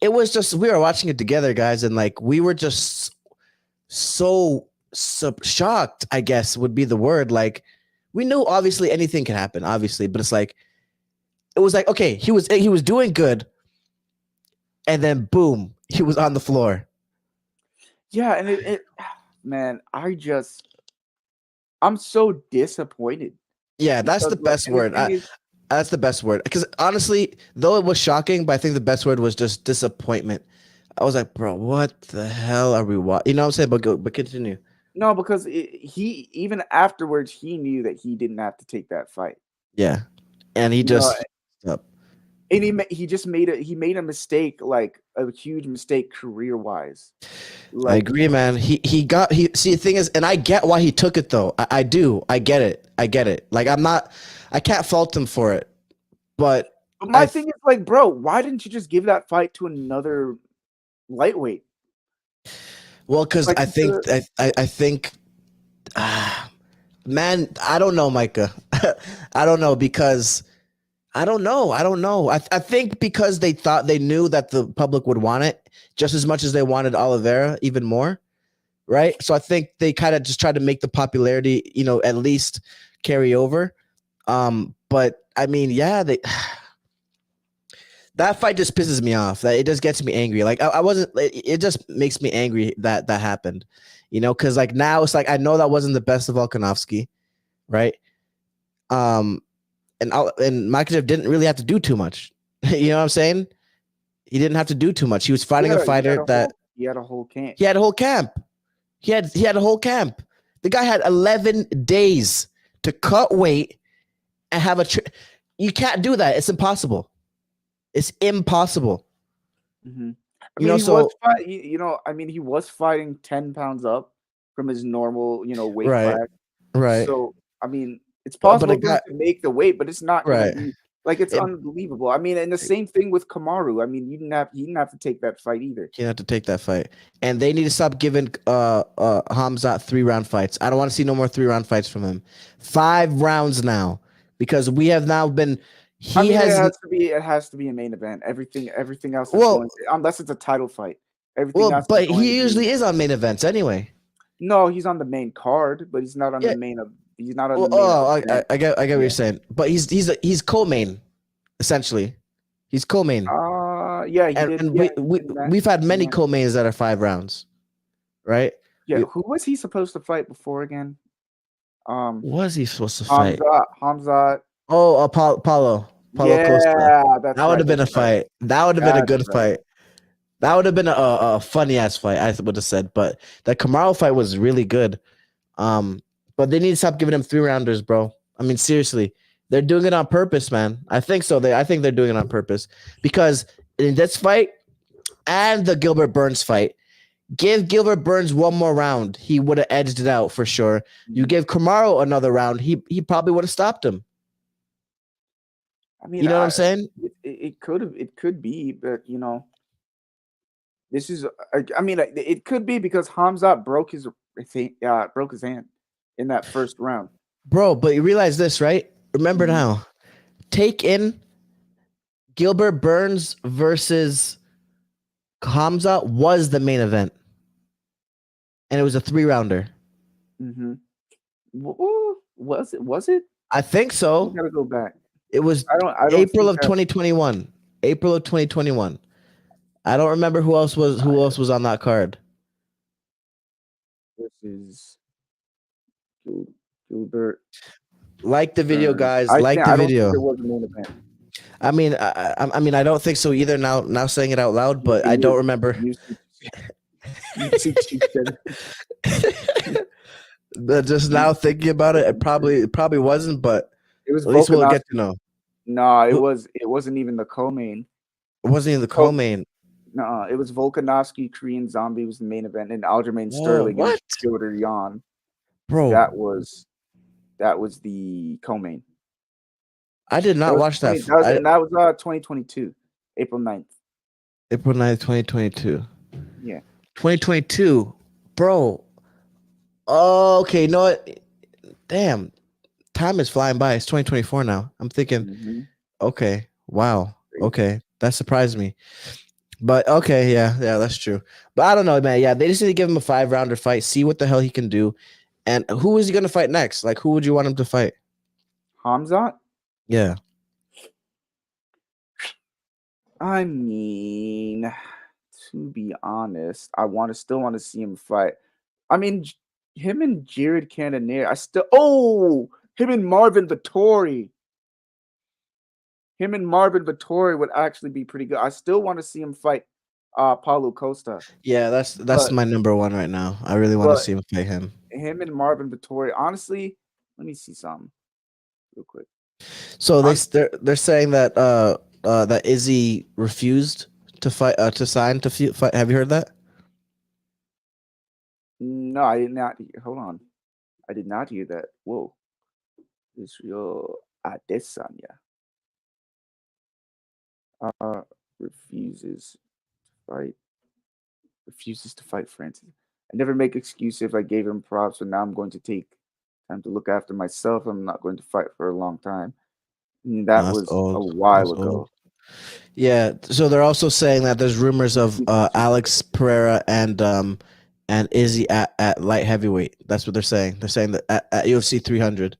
Speaker 1: It was just we were watching it together, guys, and like we were just so shocked, I guess would be the word. Like we knew obviously anything can happen, obviously, but it's like it was like okay, he was doing good, and then boom, he was on the floor.
Speaker 2: Yeah, and man, I'm so disappointed
Speaker 1: Yeah, that's
Speaker 2: because
Speaker 1: the best
Speaker 2: and the
Speaker 1: word.
Speaker 2: thing is,
Speaker 1: That's the best word because honestly, though it was shocking, but I think the best word was just disappointment. I was like, bro, what the hell are we watching? You know what I'm saying? But continue.
Speaker 2: no, because he even afterwards he knew that he didn't have to take that fight.
Speaker 1: Yeah, and he
Speaker 2: You know,
Speaker 1: just up.
Speaker 2: and he just made a mistake, like a huge mistake career wise.
Speaker 1: I
Speaker 2: Like,
Speaker 1: agree, man. He see the thing is, and I get why he took it though. I do. I get it. I get it. Like I can't fault him for it. But
Speaker 2: but
Speaker 1: I
Speaker 2: my thing is like, bro, why didn't you just give that fight to another lightweight?
Speaker 1: well, because
Speaker 2: Like,
Speaker 1: I think man, I don't know, Micah. I don't know because I don't know. I don't know. I think because they thought they knew that the public would want it just as much as they wanted Oliveira, even more. Right. So I think they kind of just tried to make the popularity, at least carry over. But I mean, yeah, that fight just pisses me off. That it just gets me angry. Like I wasn't. It just makes me angry that that happened. Because like now it's like I know that wasn't the best of Volkanovski, right? Um, and Makachev didn't really have to do too much. You know what I'm saying? He didn't have to do too much. He was fighting a fighter that
Speaker 2: he had a whole camp.
Speaker 1: he had a whole camp. He had a whole camp. The guy had 11 days to cut weight and have you can't do that. It's impossible. It's impossible.
Speaker 2: Mm-hmm. I mean, he was
Speaker 1: So
Speaker 2: I mean, he was fighting 10 pounds up from his normal, weight
Speaker 1: right,
Speaker 2: class.
Speaker 1: right,
Speaker 2: So, I mean, it's
Speaker 1: but
Speaker 2: possible
Speaker 1: a
Speaker 2: for him
Speaker 1: guy,
Speaker 2: to make the weight, but it's not gonna
Speaker 1: right,
Speaker 2: be Like it's
Speaker 1: It,
Speaker 2: unbelievable. I mean, and the same thing with Kamaru. I mean, he didn't have to take that fight either.
Speaker 1: he had to take that fight, and they need to stop giving Hamzat 3 round fights. I don't want to see no more 3 round fights from him. 5 rounds now, because we have now been.
Speaker 2: I
Speaker 1: He
Speaker 2: mean,
Speaker 1: has
Speaker 2: it has to be a main event. Everything else is
Speaker 1: well,
Speaker 2: going unless it's a title fight. Everything
Speaker 1: well,
Speaker 2: else is
Speaker 1: but
Speaker 2: going to
Speaker 1: he
Speaker 2: be
Speaker 1: usually is on main events anyway.
Speaker 2: no. He's on the main card, but he's not on the
Speaker 1: Yeah.
Speaker 2: main of. He's not on
Speaker 1: Well,
Speaker 2: the main event.
Speaker 1: I get what you're
Speaker 2: Yeah.
Speaker 1: saying, but he's co-main essentially. He's co-main,
Speaker 2: Yeah, he
Speaker 1: and
Speaker 2: did.
Speaker 1: and
Speaker 2: Yeah,
Speaker 1: we
Speaker 2: he
Speaker 1: we
Speaker 2: did in that.
Speaker 1: we've had
Speaker 2: In
Speaker 1: many
Speaker 2: that.
Speaker 1: co-mains that are 5 rounds, right?
Speaker 2: Yeah,
Speaker 1: We,
Speaker 2: who was he supposed to fight before again? Um,
Speaker 1: was he supposed to fight?
Speaker 2: Hamzat.
Speaker 1: Oh, Paulo Costa.
Speaker 2: Yeah, that's
Speaker 1: That would
Speaker 2: right.
Speaker 1: have been
Speaker 2: That's
Speaker 1: a
Speaker 2: right.
Speaker 1: fight. That would have been a
Speaker 2: That's
Speaker 1: good
Speaker 2: right.
Speaker 1: fight. That would have been a funny ass fight. I would have said, but that Kamaru fight was really good. Um, but they need to stop giving him 3 rounders, bro. I mean, seriously, they're doing it on purpose, man. I think so. I think they're doing it on purpose because in this fight and the Gilbert Burns fight, give Gilbert Burns one more round, he would have edged it out for sure. You give Kamaru another round, he probably would have stopped him.
Speaker 2: I mean,
Speaker 1: You know what I'm saying?
Speaker 2: it could be, but this is. I mean, it could be because Hamzat broke his hand in that first round.
Speaker 1: Bro, but you realize this, right? Remember
Speaker 2: Mhm.
Speaker 1: now. Take in Gilbert Burns versus Hamza was the main event. And it was a 3 rounder.
Speaker 2: Mhm. Was it? Was it?
Speaker 1: I think
Speaker 2: We
Speaker 1: so.
Speaker 2: gotta go back.
Speaker 1: It was
Speaker 2: I don't
Speaker 1: April
Speaker 2: think
Speaker 1: of
Speaker 2: that.
Speaker 1: 2021. April of 2021. I don't remember who else was on that card.
Speaker 2: This is Gilbert
Speaker 1: Like the video,
Speaker 2: Burns.
Speaker 1: guys. Like the
Speaker 2: I don't think
Speaker 1: video.
Speaker 2: there was a main event.
Speaker 1: I mean, I don't think so either. Now saying it out loud, but I don't remember.
Speaker 2: UC
Speaker 1: Just now thinking about it, it probably wasn't, but
Speaker 2: It was
Speaker 1: at least we'll get to
Speaker 2: Volkanovski.
Speaker 1: know.
Speaker 2: No,
Speaker 1: It
Speaker 2: it wasn't even the co-main.
Speaker 1: wasn't even the
Speaker 2: Oh,
Speaker 1: co-main.
Speaker 2: no, it was Volkanovski, Korean Zombie was the main event, and Aljamain
Speaker 1: Whoa,
Speaker 2: Sterling and
Speaker 1: what,
Speaker 2: Piotr Jan.
Speaker 1: bro?
Speaker 2: That was that was the co-main.
Speaker 1: I did
Speaker 2: That
Speaker 1: not
Speaker 2: was
Speaker 1: watch
Speaker 2: 20,
Speaker 1: that.
Speaker 2: that was and that was 2022, April 9th.
Speaker 1: April 9th, 2022.
Speaker 2: Yeah.
Speaker 1: 2022, bro. Oh, okay, you know what? Damn, time is flying by. It's 2024 now. I'm thinking,
Speaker 2: Mhm.
Speaker 1: okay, wow,
Speaker 2: Crazy.
Speaker 1: okay, that surprised me. But okay, yeah, that's true. But I don't know, man. Yeah, they just need to give him a 5 rounder fight, see what the hell he can do, and who is he gonna fight next? Like, who would you want him to fight?
Speaker 2: Hamzat?
Speaker 1: Yeah,
Speaker 2: I mean, to be honest, still want to see him fight. I mean, him and Jared Cannonier. Him and Marvin Vittori. Him and Marvin Vittori would actually be pretty good. I still want to see him fight Paulo Costa.
Speaker 1: yeah, that's
Speaker 2: But
Speaker 1: my number one right now. I really want to
Speaker 2: but
Speaker 1: see him fight him.
Speaker 2: him and Marvin Vittori, honestly, let me see something real quick.
Speaker 1: So
Speaker 2: Hon-
Speaker 1: they're saying that that Izzy refused to fight to sign to fight. Have you heard that?
Speaker 2: no, I did not. Hold on, I did not hear that. Whoa, Israel Adesanya uh refuses to fight refuses to fight Francis. I never make excuses if I gave him props, so now I'm going to take time to look after myself. I'm not going to fight for a long time. And
Speaker 1: No,
Speaker 2: that
Speaker 1: that's
Speaker 2: was a
Speaker 1: old.
Speaker 2: while
Speaker 1: That's old.
Speaker 2: ago.
Speaker 1: Yeah. So they're also saying that there's rumors of Alex Pereira and Izzy at light heavyweight. That's what they're saying. They're saying that at UFC 300.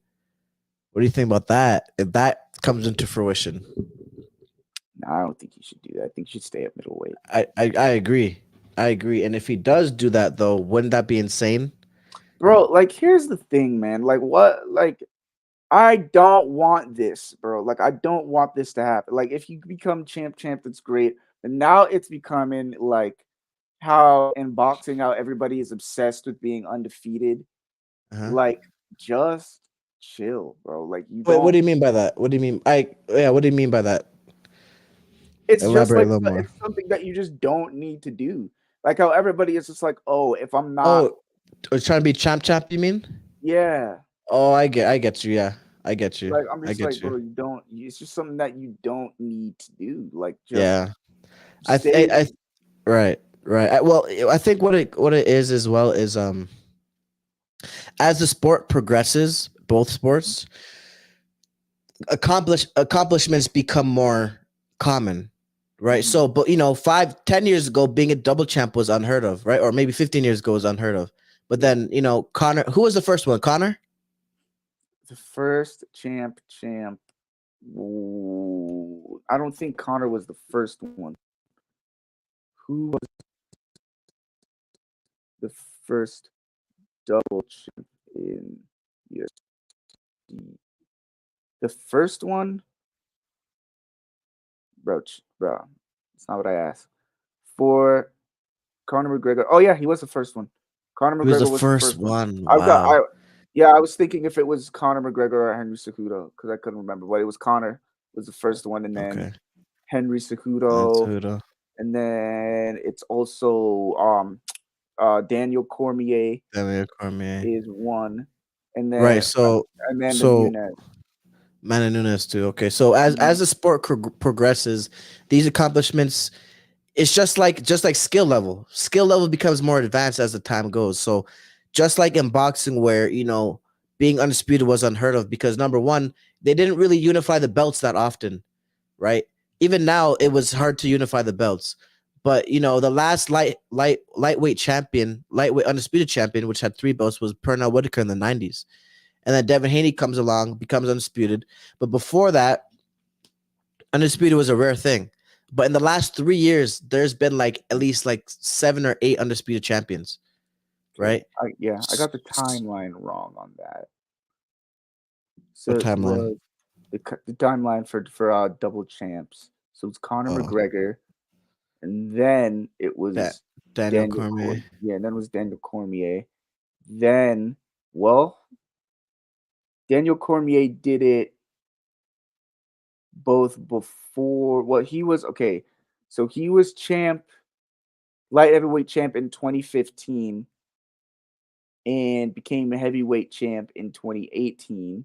Speaker 1: What do you think about that? If that comes into fruition,
Speaker 2: No, I don't think he should do that. I think he should stay at middleweight.
Speaker 1: I agree. I agree. And if he does do that, though, wouldn't that be insane?
Speaker 2: Bro, like here's the thing, man. Like what like I don't want this, bro. Like I don't want this to happen. Like if you become champ, that's great. But now it's becoming like how in boxing, how everybody is obsessed with being undefeated.
Speaker 1: Uh-huh.
Speaker 2: Like just chill, bro. Like you
Speaker 1: Wait, what
Speaker 2: don't
Speaker 1: do you mean by that? What do you mean? What do you mean by that?
Speaker 2: it's just
Speaker 1: Elaborate
Speaker 2: like
Speaker 1: a little more.
Speaker 2: it's something that you just don't need to do. Like how everybody is just like, oh, if I'm not,
Speaker 1: Oh, trying to be champ, you mean?
Speaker 2: yeah.
Speaker 1: Oh, I get you. Yeah, I get you.
Speaker 2: Like I'm
Speaker 1: I
Speaker 2: just
Speaker 1: get
Speaker 2: like,
Speaker 1: you.
Speaker 2: bro, you don't. it's just something that you don't need to do. Like, just
Speaker 1: Yeah. I
Speaker 2: stay.
Speaker 1: th- I right, right. Well, I think what it is as well is as the sport progresses, both sports, accomplishments become more common, right?
Speaker 2: Mhm.
Speaker 1: So, but 5, 10 years ago, being a double champ was unheard of, right? Or maybe 15 years ago was unheard of. But
Speaker 2: Yeah.
Speaker 1: then, Connor, who was the first one? Connor?
Speaker 2: The first champ. Ooh, I don't think Connor was the first one. Who was the first double champ in UFC? The first one, bro. It's not what I asked. For Conor McGregor. Oh yeah, he was the first one. Conor
Speaker 1: He was the
Speaker 2: McGregor was the
Speaker 1: first
Speaker 2: first one.
Speaker 1: one.
Speaker 2: I've got
Speaker 1: Wow.
Speaker 2: yeah, I was thinking if it was Conor McGregor or Henry Cejudo because I couldn't remember, but it was Conor was the first one, and then
Speaker 1: Okay.
Speaker 2: Henry
Speaker 1: That's
Speaker 2: Cejudo,
Speaker 1: Huda.
Speaker 2: and then it's also Daniel Cormier
Speaker 1: Daniel Cormier.
Speaker 2: is one, and
Speaker 1: Right.
Speaker 2: then
Speaker 1: So,
Speaker 2: Amanda
Speaker 1: so
Speaker 2: Nunes.
Speaker 1: Mana Nunes too. Okay. So as
Speaker 2: Mhm.
Speaker 1: the sport progresses, these accomplishments, it's just like skill level. Skill level becomes more advanced as the time goes. So just like in boxing, where being undisputed was unheard of because number one, they didn't really unify the belts that often, right? Even now, it was hard to unify the belts. But the last lightweight champion, lightweight undisputed champion, which had three belts, was Pernell Whitaker in the '90s. And then Devin Haney comes along, becomes undisputed. But before that, undisputed was a rare thing. But in the last 3 years, there's been like at least like 7 or 8 undisputed champions,
Speaker 2: Okay,
Speaker 1: right?
Speaker 2: I got the timeline wrong on that. So
Speaker 1: What
Speaker 2: it
Speaker 1: timeline?
Speaker 2: was the timeline for double champs. So it's Conor
Speaker 1: Oh,
Speaker 2: McGregor, and then it
Speaker 1: that
Speaker 2: was
Speaker 1: Daniel Cormier.
Speaker 2: Yeah, and then it was Daniel Cormier. Then, well, Daniel Cormier did it both before. Well, he was okay. So he was light heavyweight champ in 2015, and became a heavyweight champ in 2018.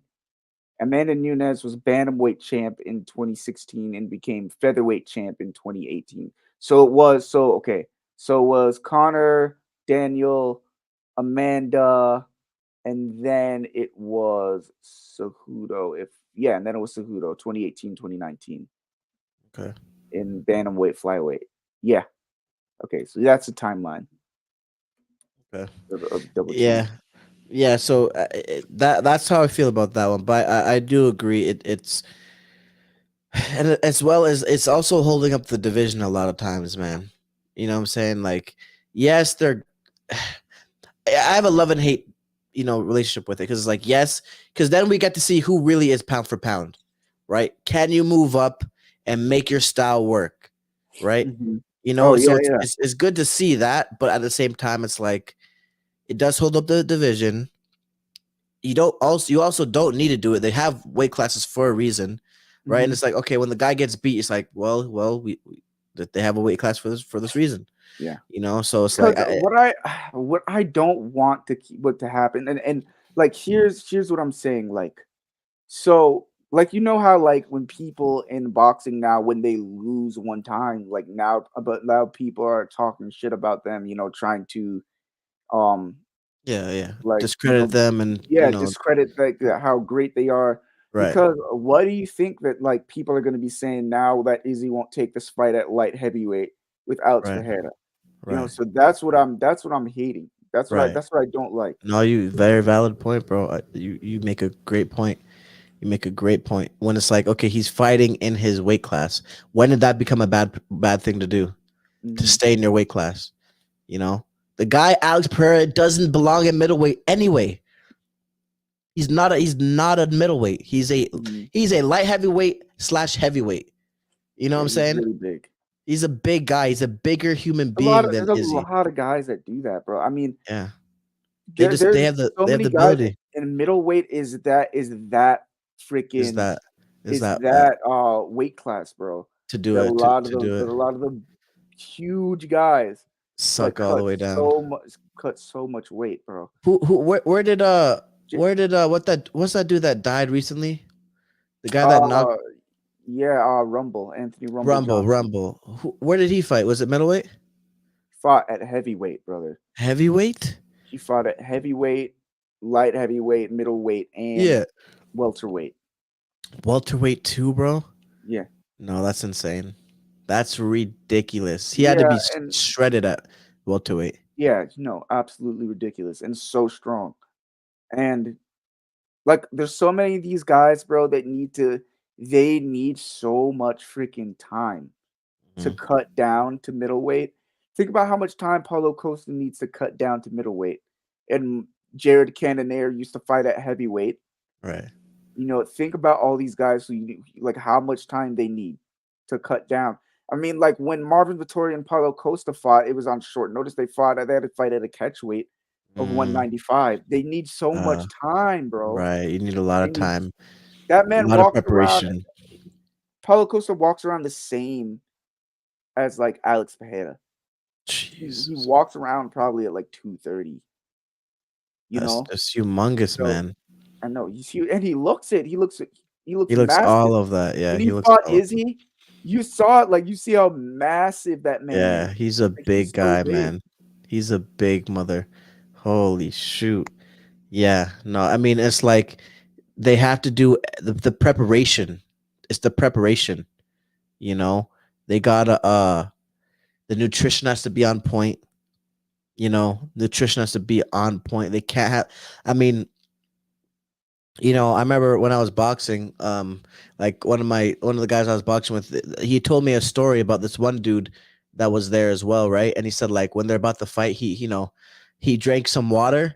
Speaker 2: Amanda Nunes was bantamweight champ in 2016 and became featherweight champ in 2018. So it was Connor, Daniel, Amanda, and then it was Cejudo. And then it was Cejudo 2018, 2019
Speaker 1: Okay.
Speaker 2: in bantamweight flyweight. Yeah. Okay, so that's the timeline
Speaker 1: Okay.
Speaker 2: of double
Speaker 1: Yeah.
Speaker 2: champs.
Speaker 1: Yeah. So that's how I feel about that one. But I do agree. It's and as well as it's also holding up the division a lot of times, man. You know what I'm saying? Like, yes, they're. I have a love and hate, relationship with it because it's like yes, because then we get to see who really is pound for pound, right? Can you move up and make your style work, right?
Speaker 2: Hmm. Oh
Speaker 1: So
Speaker 2: yeah,
Speaker 1: it's,
Speaker 2: yeah.
Speaker 1: it's it's good to see that, but at the same time, it's like it does hold up the division. You also don't need to do it. They have weight classes for a reason, right? And
Speaker 2: Hmm.
Speaker 1: it's like okay, when the guy gets beat, it's like well, that they have a weight class for this reason,
Speaker 2: Yeah.
Speaker 1: So it's
Speaker 2: Because
Speaker 1: like I,
Speaker 2: what I don't want what to happen, and like here's what I'm saying, like, so like, you know how like when people in boxing now, when they lose one time, like now people are talking shit about them, trying to um
Speaker 1: yeah,
Speaker 2: like,
Speaker 1: discredit them and
Speaker 2: yeah, discredit like how great they are.
Speaker 1: right,
Speaker 2: Because what do you think that like people are going to be saying now that Izzy won't take this fight at light heavyweight with Alex
Speaker 1: right,
Speaker 2: Ferreira?
Speaker 1: right,
Speaker 2: So that's what I'm hating.
Speaker 1: right.
Speaker 2: That's what I don't like.
Speaker 1: No, you very valid point, bro. You make a great point. You make a great point. When it's like, okay, he's fighting in his weight class. When did that become a bad thing to do? To
Speaker 2: Mhm,
Speaker 1: stay in your weight class, you know? The guy Alex Pereira doesn't belong in middleweight anyway. He's not a middleweight.
Speaker 2: mhm.
Speaker 1: He's a light heavyweight slash heavyweight. You know what
Speaker 2: Yeah,
Speaker 1: I'm
Speaker 2: he's
Speaker 1: saying?
Speaker 2: really big.
Speaker 1: He's a big guy. He's a bigger human being than
Speaker 2: There's a
Speaker 1: Izzy.
Speaker 2: lot of guys that do that, bro. I mean,
Speaker 1: Yeah. They just they
Speaker 2: there's
Speaker 1: have the
Speaker 2: so
Speaker 1: they have
Speaker 2: many
Speaker 1: the
Speaker 2: guys
Speaker 1: ability.
Speaker 2: in middleweight is that
Speaker 1: Is
Speaker 2: freaking
Speaker 1: that is
Speaker 2: is
Speaker 1: that
Speaker 2: that weight class, bro.
Speaker 1: to do
Speaker 2: That
Speaker 1: it to do
Speaker 2: a
Speaker 1: it
Speaker 2: lot of the huge guys like
Speaker 1: suck all the way down.
Speaker 2: cut so much weight, bro.
Speaker 1: Who where did
Speaker 2: J-
Speaker 1: what's that dude that died recently? The guy that
Speaker 2: Uh,
Speaker 1: knocked.
Speaker 2: Yeah, Rumble, Anthony Rumble
Speaker 1: Rumble,
Speaker 2: Johnson.
Speaker 1: Rumble. Where did he fight? Was it middleweight?
Speaker 2: Fought at heavyweight, brother.
Speaker 1: Heavyweight?
Speaker 2: He fought at heavyweight, light heavyweight, middleweight, and
Speaker 1: Yeah.
Speaker 2: welterweight.
Speaker 1: Welterweight too, bro?
Speaker 2: Yeah.
Speaker 1: No, that's insane. That's ridiculous. He had to
Speaker 2: Yeah,
Speaker 1: be
Speaker 2: and
Speaker 1: shredded at welterweight.
Speaker 2: yeah, no, absolutely ridiculous and so strong. And like there's so many of these guys, bro, that they need so much freaking time to
Speaker 1: Mhm.
Speaker 2: cut down to middleweight. Think about how much time Paulo Costa needs to cut down to middleweight. And Jared Cannonier used to fight at heavyweight.
Speaker 1: Right.
Speaker 2: Think about all these guys like how much time they need to cut down. I mean, like when Marvin Vittori and Paulo Costa fought, it was on short notice. They had to fight at a catch weight of
Speaker 1: Mm,
Speaker 2: 195. They need so
Speaker 1: uh,
Speaker 2: much time, bro.
Speaker 1: right. You need a lot
Speaker 2: They
Speaker 1: of
Speaker 2: need
Speaker 1: time,
Speaker 2: that
Speaker 1: a
Speaker 2: man
Speaker 1: lot of
Speaker 2: walks around.
Speaker 1: preparation.
Speaker 2: Paulo Costa walks around the same as like Alex Pereira. He
Speaker 1: Jesus.
Speaker 2: walks around probably at like 230, you
Speaker 1: That's
Speaker 2: know?
Speaker 1: just humongous,
Speaker 2: So
Speaker 1: man.
Speaker 2: I know he's huge and he looks it. He looks
Speaker 1: He looks
Speaker 2: massive.
Speaker 1: all of that. Yeah,
Speaker 2: When
Speaker 1: he
Speaker 2: he
Speaker 1: looks
Speaker 2: fought
Speaker 1: all of that.
Speaker 2: Izzy, you saw it, like you see how massive that man
Speaker 1: Yeah,
Speaker 2: is.
Speaker 1: he's a
Speaker 2: Like
Speaker 1: big
Speaker 2: he's so
Speaker 1: guy,
Speaker 2: big.
Speaker 1: man. He's a big mother. Holy shoot. Yeah, no, I mean, it's like they have to do the preparation. It's the preparation, you know? They gotta, the nutrition has to be on point, nutrition has to be on point. They can't have, I mean, I remember when I was boxing, like one of the guys I was boxing with, he told me a story about this one dude that was there as well, right? And he said like when they're about to fight, he drank some water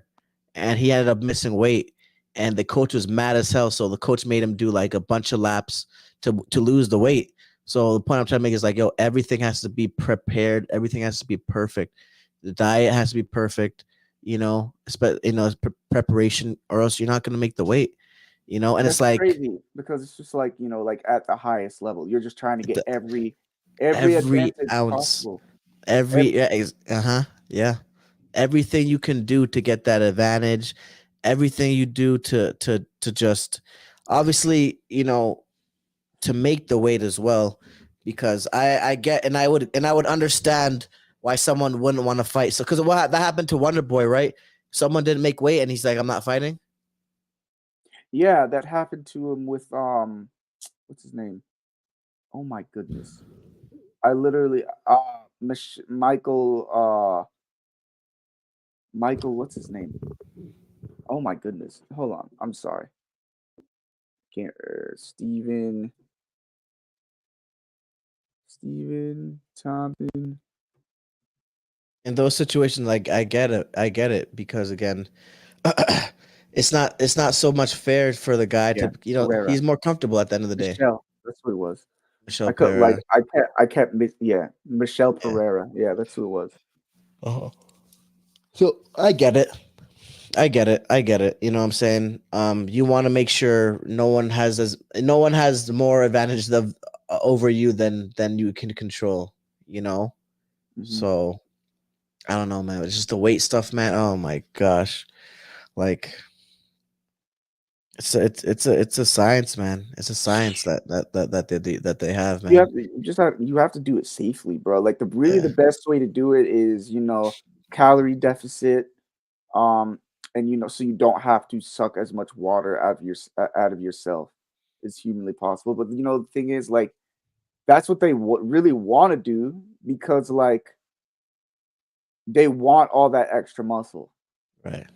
Speaker 1: and he ended up missing weight, and the coach was mad as hell. So the coach made him do like a bunch of laps to lose the weight. So the point I'm trying to make is like, yo, everything has to be prepared, everything has to be perfect. The diet has to be perfect, preparation, or else you're not gonna make the weight, and it's
Speaker 2: That's
Speaker 1: like
Speaker 2: crazy because it's just like, like at the highest level, you're just trying to get
Speaker 1: the,
Speaker 2: every
Speaker 1: every
Speaker 2: advantage
Speaker 1: ounce,
Speaker 2: possible.
Speaker 1: every
Speaker 2: Every
Speaker 1: yeah, yeah, everything you can do to get that advantage, everything you do to just obviously, to make the weight as well, because I get, and I would understand why someone wouldn't want to fight. So because that happened to Wonder Boy, right? Someone didn't make weight and he's like, I'm not fighting.
Speaker 2: Yeah, that happened to him with what's his name? Oh my goodness. I literally Michael, what's his name? Oh my goodness. Hold on. I'm sorry. Can't Steven Thompson.
Speaker 1: In those situations, like I get it because again, it's not so much fair for the guy
Speaker 2: Yeah,
Speaker 1: to,
Speaker 2: Pereira.
Speaker 1: he's more comfortable at the end of the day.
Speaker 2: Michelle. That's what it was.
Speaker 1: Michelle Pereira.
Speaker 2: I kept yeah, Michelle
Speaker 1: Yeah.
Speaker 2: Pereira. Yeah, that's who it was.
Speaker 1: Uh-huh. So I get it. I get it. I get it. You know what I'm saying? You want to make sure no one has more advantage over you than you can control, you know?
Speaker 2: Hmm.
Speaker 1: So I don't know, man. It's just the weight stuff, man. Oh my gosh. Like it's a science, man. It's a science that they have, man.
Speaker 2: You have to do it safely, bro. Like the
Speaker 1: Yeah.
Speaker 2: best way to do it is, calorie deficit, um, and so you don't have to suck as much water out of yourself as humanly possible. But the thing is, like, that's what they really want to do because, like, they want all that extra muscle.
Speaker 1: Right.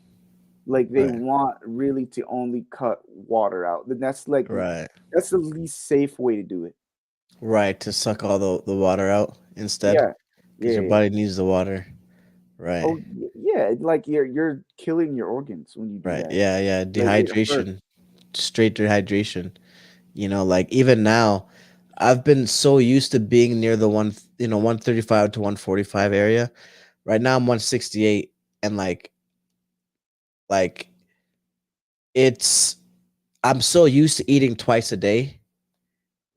Speaker 2: Like they
Speaker 1: Right.
Speaker 2: want really to only cut water out. Then
Speaker 1: Right.
Speaker 2: that's the least safe way to do it.
Speaker 1: Right. To suck all the water out instead,
Speaker 2: Yeah.
Speaker 1: because
Speaker 2: Yeah,
Speaker 1: your
Speaker 2: yeah.
Speaker 1: body needs the water. Right.
Speaker 2: Oh, yeah, like you're killing your organs when you do
Speaker 1: Right.
Speaker 2: that.
Speaker 1: Yeah. Yeah.
Speaker 2: Like it hurts.
Speaker 1: Dehydration. Straight dehydration. Like even now, I've been so used to being near the 135 to 145 area. Right now I'm 168, and like it's I'm so used to eating twice a day,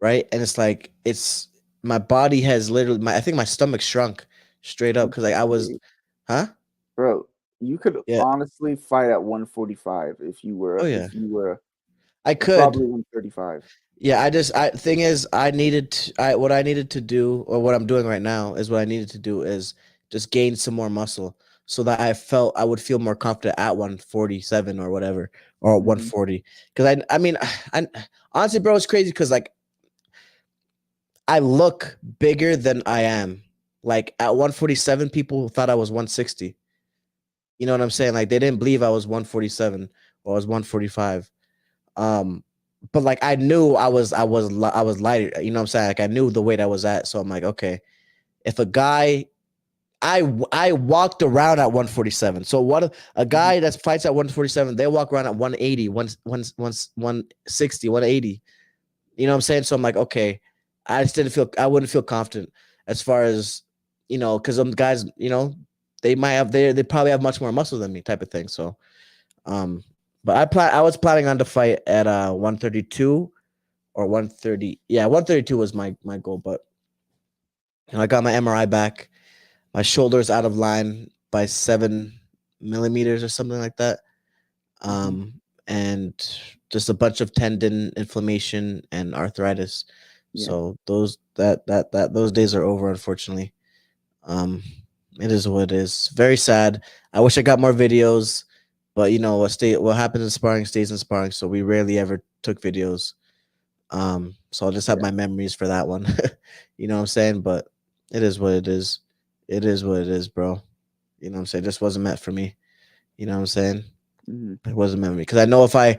Speaker 1: right? And it's like it's my body has literally I think my stomach shrunk straight up because like I was, huh?
Speaker 2: Bro, you could
Speaker 1: Yeah.
Speaker 2: honestly fight at 145
Speaker 1: Oh yeah.
Speaker 2: if you were
Speaker 1: I
Speaker 2: Probably
Speaker 1: could.
Speaker 2: 135.
Speaker 1: Yeah, I thing is I needed what I needed to do, or what I'm doing right now is what I needed to do is just gain some more muscle so that I would feel more confident at 147 or whatever, or
Speaker 2: Hmm.
Speaker 1: 140. Because I mean I honestly, bro, it's crazy because like I look bigger than I am. Like at 147, people thought I was 160. You know what I'm saying? Like they didn't believe I was 147 or I was 145. Um, but like I knew I was lighter. You know what I'm saying? Like I knew the weight I was at, so I'm like, okay, if a guy I walked around at 147. So what a
Speaker 2: Hmm.
Speaker 1: guy that fights at 147, they walk around at 180, 160, 180. You know what I'm saying? So I'm like, okay, I wouldn't feel confident as far as, because some guys, they probably have much more muscle than me type of thing. So, um, but I was planning on to fight at 132 or 130. Yeah, 132 was my goal, but I got my MRI back. My shoulder's out of line by 7 millimeters or something like that.
Speaker 2: Hmm.
Speaker 1: And just a bunch of tendon inflammation and arthritis.
Speaker 2: Yeah.
Speaker 1: So those days are over, unfortunately. Um, it is what it is. Very sad. I wish I got more videos, but what happens in sparring stays in sparring. So we rarely ever took videos. So I'll just have
Speaker 2: Yeah.
Speaker 1: my memories for that one. You know what I'm saying? But it is what it is. It is what it is, bro. You know what I'm saying? It just wasn't meant for me. You know what I'm saying?
Speaker 2: Hmm.
Speaker 1: It wasn't meant for me because I know if I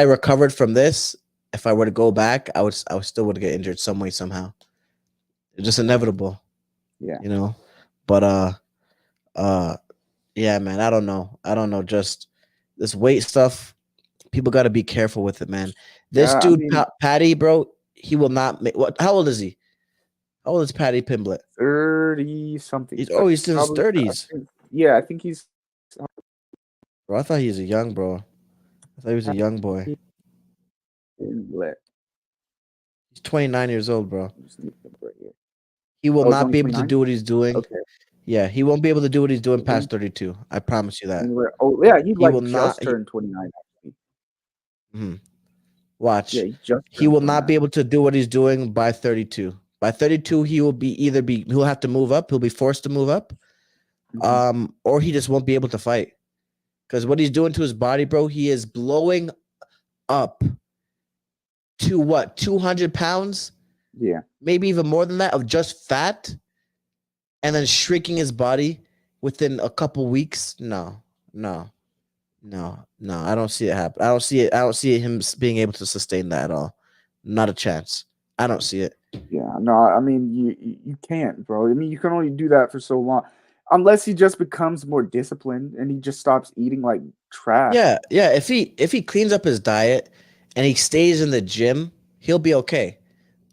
Speaker 1: recovered from this, if I were to go back, I would still would get injured some way somehow. It's just inevitable,
Speaker 2: Yeah.
Speaker 1: you know. But uh, yeah, man. I don't know. I don't know. Just this weight stuff. People got to be careful with it, man. This
Speaker 2: Yeah. I
Speaker 1: dude,
Speaker 2: mean,
Speaker 1: Patty, bro. He will not make. What? How old is he? How old is Patty Pimblett?
Speaker 2: 30 something.
Speaker 1: He's in his
Speaker 2: Probably. I
Speaker 1: 30s,
Speaker 2: think. Yeah. I think he's
Speaker 1: bro. I thought he was a young bro. I thought he was a young boy.
Speaker 2: lit.
Speaker 1: He's 29 years old, bro.
Speaker 2: I'm just looking right here.
Speaker 1: He will
Speaker 2: Oh, it's
Speaker 1: not
Speaker 2: only
Speaker 1: be able to
Speaker 2: 29.
Speaker 1: do what he's doing.
Speaker 2: Okay.
Speaker 1: Yeah, he won't be able to do what he's doing
Speaker 2: When,
Speaker 1: past 32. I promise you that.
Speaker 2: oh yeah, he
Speaker 1: He will
Speaker 2: like
Speaker 1: not.
Speaker 2: just turned 29 actually.
Speaker 1: Mhm.
Speaker 2: Yeah,
Speaker 1: Watch.
Speaker 2: he just
Speaker 1: He
Speaker 2: turned
Speaker 1: will not
Speaker 2: 29.
Speaker 1: be able to do what he's doing by 32. By 32, he will he'll have to move up. He'll be forced to move up.
Speaker 2: Hmm.
Speaker 1: Or he just won't be able to fight. Because what he's doing to his body, bro, he is blowing up to what, 200 pounds?
Speaker 2: Yeah.
Speaker 1: Maybe even more than that of just fat, and then shrinking his body within a couple weeks. No, no, no. I don't see it happen. I don't see it. I don't see him being able to sustain that at all. Not a chance. I don't see it.
Speaker 2: Yeah, no, I mean you can't, bro. I mean you can only do that for so long, unless he just becomes more disciplined and he just stops eating like trash.
Speaker 1: Yeah, yeah. If he cleans up his diet and he stays in the gym, he'll be okay.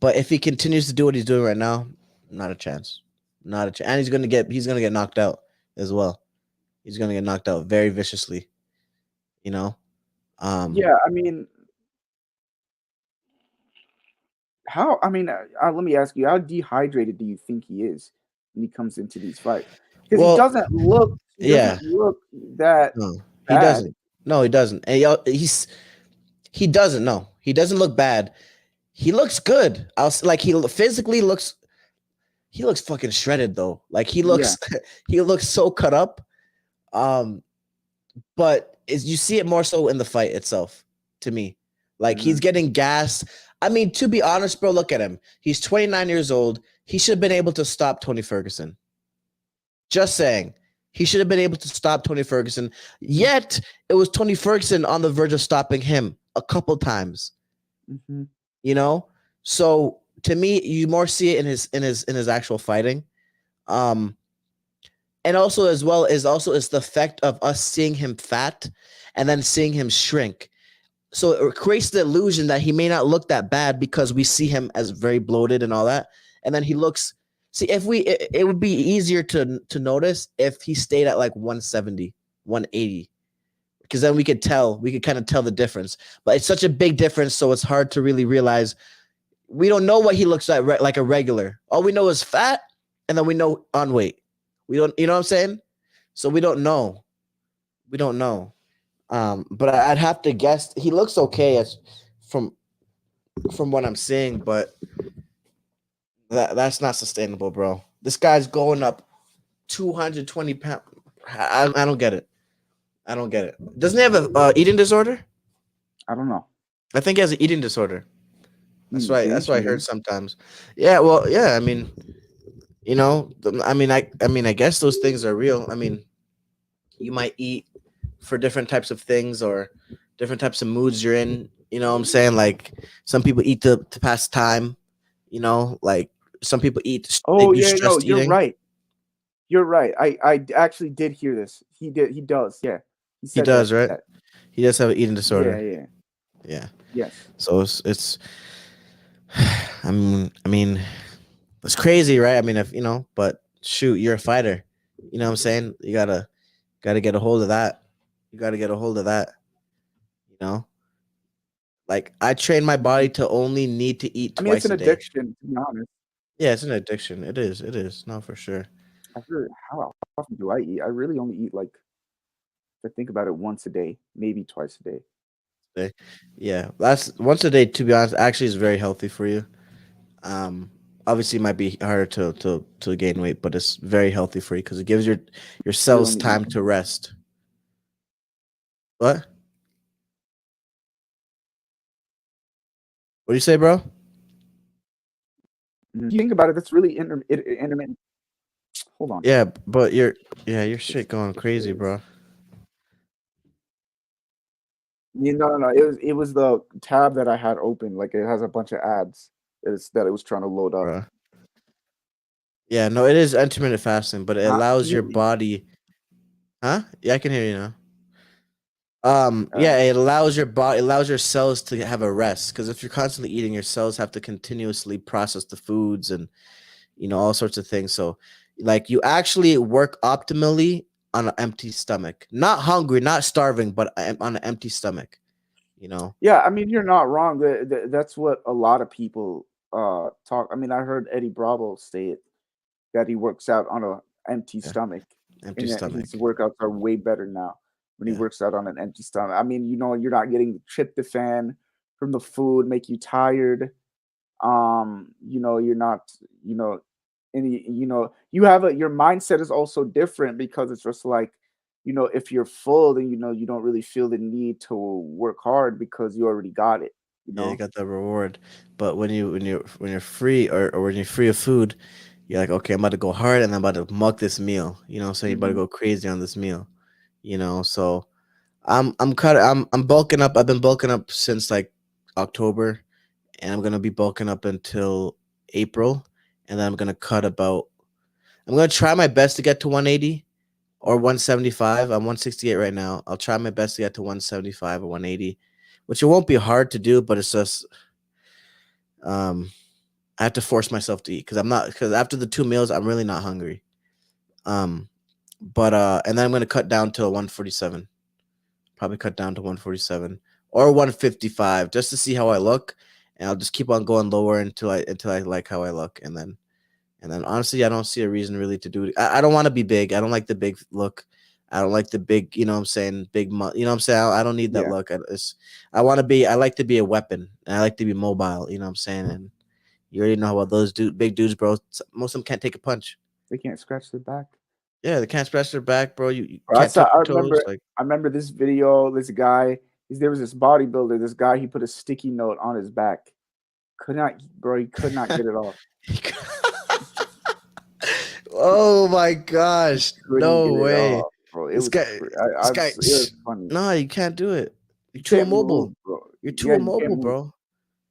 Speaker 1: But if he continues to do what he's doing right now, not a chance. Not a chance. And he's gonna get knocked out as well. He's gonna get knocked out very viciously. You know. Um.
Speaker 2: Yeah, I mean, how? I mean, let me ask you, how dehydrated do you think he is when he comes into these fights? Because he
Speaker 1: Well,
Speaker 2: doesn't look, he
Speaker 1: yeah.
Speaker 2: doesn't look that
Speaker 1: No, he
Speaker 2: bad.
Speaker 1: doesn't. No, he doesn't. And he doesn't. No, he doesn't look bad. He looks good. Like he physically looks. He looks fucking shredded though. Like he
Speaker 2: Yeah.
Speaker 1: looks. He looks so cut up. Um, but you see it more so in the fight itself. To me, like
Speaker 2: Hmm.
Speaker 1: he's getting gassed. I mean, to be honest, bro, look at him. He's 29 years old. He should have been able to stop Tony Ferguson. Just saying. He should have been able to stop Tony Ferguson. Yet it was Tony Ferguson on the verge of stopping him a couple times.
Speaker 2: Hmm.
Speaker 1: You know? So to me, you more see it in his actual fighting. Um, and also as well is the effect of us seeing him fat and then seeing him shrink. So it creates the illusion that he may not look that bad because we see him as very bloated and all that. And then he looks. See, if it would be easier to notice if he stayed at like 170, 180, because then we could kind of tell the difference. But it's such a big difference, so it's hard to really realize. We don't know what he looks like a regular. All we know is fat, and then we know on weight. We don't, you know what I'm saying? So we don't know. We don't know. But I'd have to guess he looks okay as from from what I'm seeing, but that's not sustainable, bro. This guy's going up 220 pounds. I don't get it. I don't get it. Doesn't he have a eating disorder?
Speaker 2: I don't know.
Speaker 1: I think he has an eating disorder. That's
Speaker 2: You
Speaker 1: right. That's what I
Speaker 2: think?
Speaker 1: heard sometimes. Yeah. Well. Yeah. I mean, I guess those things are real. I mean, you might eat for different types of things or different types of moods you're in. You know what I'm saying? Like some people eat to pass time. Like some people eat. They
Speaker 2: Oh
Speaker 1: do
Speaker 2: yeah, no,
Speaker 1: stressed
Speaker 2: you're
Speaker 1: eating.
Speaker 2: right. You're right. I actually did hear this. He did. He does. Yeah, he
Speaker 1: He
Speaker 2: said that.
Speaker 1: does, right?
Speaker 2: That.
Speaker 1: He does have an eating
Speaker 2: Yeah,
Speaker 1: disorder.
Speaker 2: yeah.
Speaker 1: Yeah.
Speaker 2: Yes.
Speaker 1: So it's I mean, it's crazy, right? I mean, if but shoot, you're a fighter. You know what I'm saying? You gotta get a hold of that. You gotta get a hold of that. You know, like I train my body
Speaker 2: Mhm.
Speaker 1: to only need to eat
Speaker 2: I mean, it's
Speaker 1: twice
Speaker 2: an
Speaker 1: a day.
Speaker 2: addiction, to be honest.
Speaker 1: Yeah, it's an addiction. It is. It is. No, for sure.
Speaker 2: I feel how often do I eat? I really only eat like to think about it once a day, maybe twice a day.
Speaker 1: Day. Yeah, that's once a day. To be honest, actually, is very healthy for you. Um, Obviously, it might be harder to gain weight, but it's very healthy for you because it gives your
Speaker 2: I really
Speaker 1: cells
Speaker 2: only eat.
Speaker 1: time to rest. What? What do you say, bro?
Speaker 2: You think about it, that's really intermittent. Hold on.
Speaker 1: Yeah, but your
Speaker 2: It's
Speaker 1: shit going
Speaker 2: it's
Speaker 1: crazy,
Speaker 2: it's
Speaker 1: bro.
Speaker 2: no. It was the tab that I had open. Like it has a bunch of ads. That it was trying to load up.
Speaker 1: Bro. Yeah, no, it is intermittent fasting, but it
Speaker 2: Can
Speaker 1: allows
Speaker 2: you
Speaker 1: your
Speaker 2: hear me?
Speaker 1: body. Huh? Yeah, I can hear you now.
Speaker 2: All right.
Speaker 1: Yeah, it allows your body, allows your cells to have a rest. Because if you're constantly eating, your cells have to continuously process the foods and all sorts of things. So, like, you actually work optimally on an empty stomach, not hungry, not starving, but on an empty stomach. You know,
Speaker 2: Yeah, I mean, you're not wrong. That's what a lot of people talk. I mean, I heard Eddie Bravo say it that he works out on a empty
Speaker 1: yeah,
Speaker 2: stomach,
Speaker 1: empty
Speaker 2: and that
Speaker 1: stomach.
Speaker 2: his workouts are way better now when he
Speaker 1: Yeah,
Speaker 2: works out on an empty stomach. I mean, you're not getting the tryptophan from the food, make you tired. You're not, you know, any, you have your mindset is also different because it's just like, if you're full, then you don't really feel the need to work hard because you already got it, you
Speaker 1: yeah, you
Speaker 2: know.
Speaker 1: got that reward. But when you're free or when you're free of food, you're like, okay, I'm about to go hard and I'm about to mug this meal. So you're about to
Speaker 2: Hmm.
Speaker 1: go crazy on this meal. So I'm bulking up. I've been bulking up since like October, and I'm gonna be bulking up until April, and then I'm gonna try my best to get to 180 or 175. I'm 168 right now. I'll try my best to get to 175 or 180, which it won't be hard to do, but it's just um I have to force myself to eat because after the two meals I'm really not hungry. Um, but and then I'm gonna cut down to 147. Probably cut down to 147 or 155 just to see how I look, and I'll just keep on going lower until I like how I look, and then honestly, I don't see a reason really to do it. I don't want to be big. I don't like the big look. I don't like the big, what I'm saying, you know what I'm saying? I don't need that
Speaker 2: Yeah,
Speaker 1: look. I want to be. I like to be a weapon, and I like to be mobile. You know what I'm saying? And you already know about those big dudes, bro. Most of them can't take a punch.
Speaker 2: they can't scratch their back.
Speaker 1: Yeah, they can't scratch their back, bro. You
Speaker 2: Bro,
Speaker 1: can't touch your toes. Like,
Speaker 2: I remember this video. This guy, there was this bodybuilder. This guy, he put a sticky note on his back. Could not, bro. He could not get it off.
Speaker 1: oh my
Speaker 2: He
Speaker 1: gosh,
Speaker 2: couldn't
Speaker 1: no
Speaker 2: get it
Speaker 1: way.
Speaker 2: off, bro. It
Speaker 1: This
Speaker 2: was
Speaker 1: guy, this guy,
Speaker 2: it was funny.
Speaker 1: no, you can't do it. You're
Speaker 2: You
Speaker 1: too
Speaker 2: can't move,
Speaker 1: immobile.
Speaker 2: bro.
Speaker 1: You're too
Speaker 2: Yeah, you can't
Speaker 1: immobile,
Speaker 2: move.
Speaker 1: bro.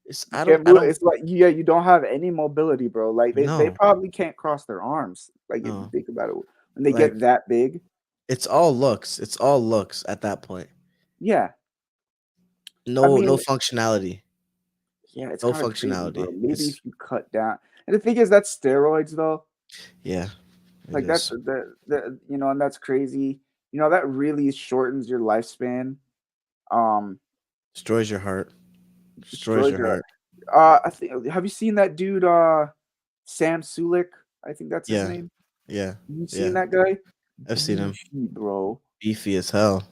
Speaker 1: It's
Speaker 2: You
Speaker 1: I
Speaker 2: can't move.
Speaker 1: don't
Speaker 2: It's like, yeah, you don't have any mobility, bro. Like they
Speaker 1: know.
Speaker 2: probably can't cross their arms. Like if you
Speaker 1: No.
Speaker 2: think about it, when they get
Speaker 1: Like
Speaker 2: that big,
Speaker 1: it's all looks. It's all looks at that point.
Speaker 2: yeah. I
Speaker 1: No
Speaker 2: mean,
Speaker 1: functionality.
Speaker 2: yeah, it's
Speaker 1: No
Speaker 2: kind of crazy, bro.
Speaker 1: functionality.
Speaker 2: Maybe
Speaker 1: It's
Speaker 2: if you cut down, and the thing is, that's steroids, though.
Speaker 1: yeah, it
Speaker 2: Like that's
Speaker 1: is.
Speaker 2: and that's crazy. That really shortens your lifespan. Um,
Speaker 1: Destroys your heart. Destroys
Speaker 2: destroys
Speaker 1: your
Speaker 2: your.
Speaker 1: heart.
Speaker 2: I think. Have you seen that dude? Sam Sulik. I think that's his
Speaker 1: Yeah.
Speaker 2: name.
Speaker 1: Yeah.
Speaker 2: You seen
Speaker 1: Yeah.
Speaker 2: that guy?
Speaker 1: I've seen him.
Speaker 2: Beefy, bro.
Speaker 1: Beefy as hell.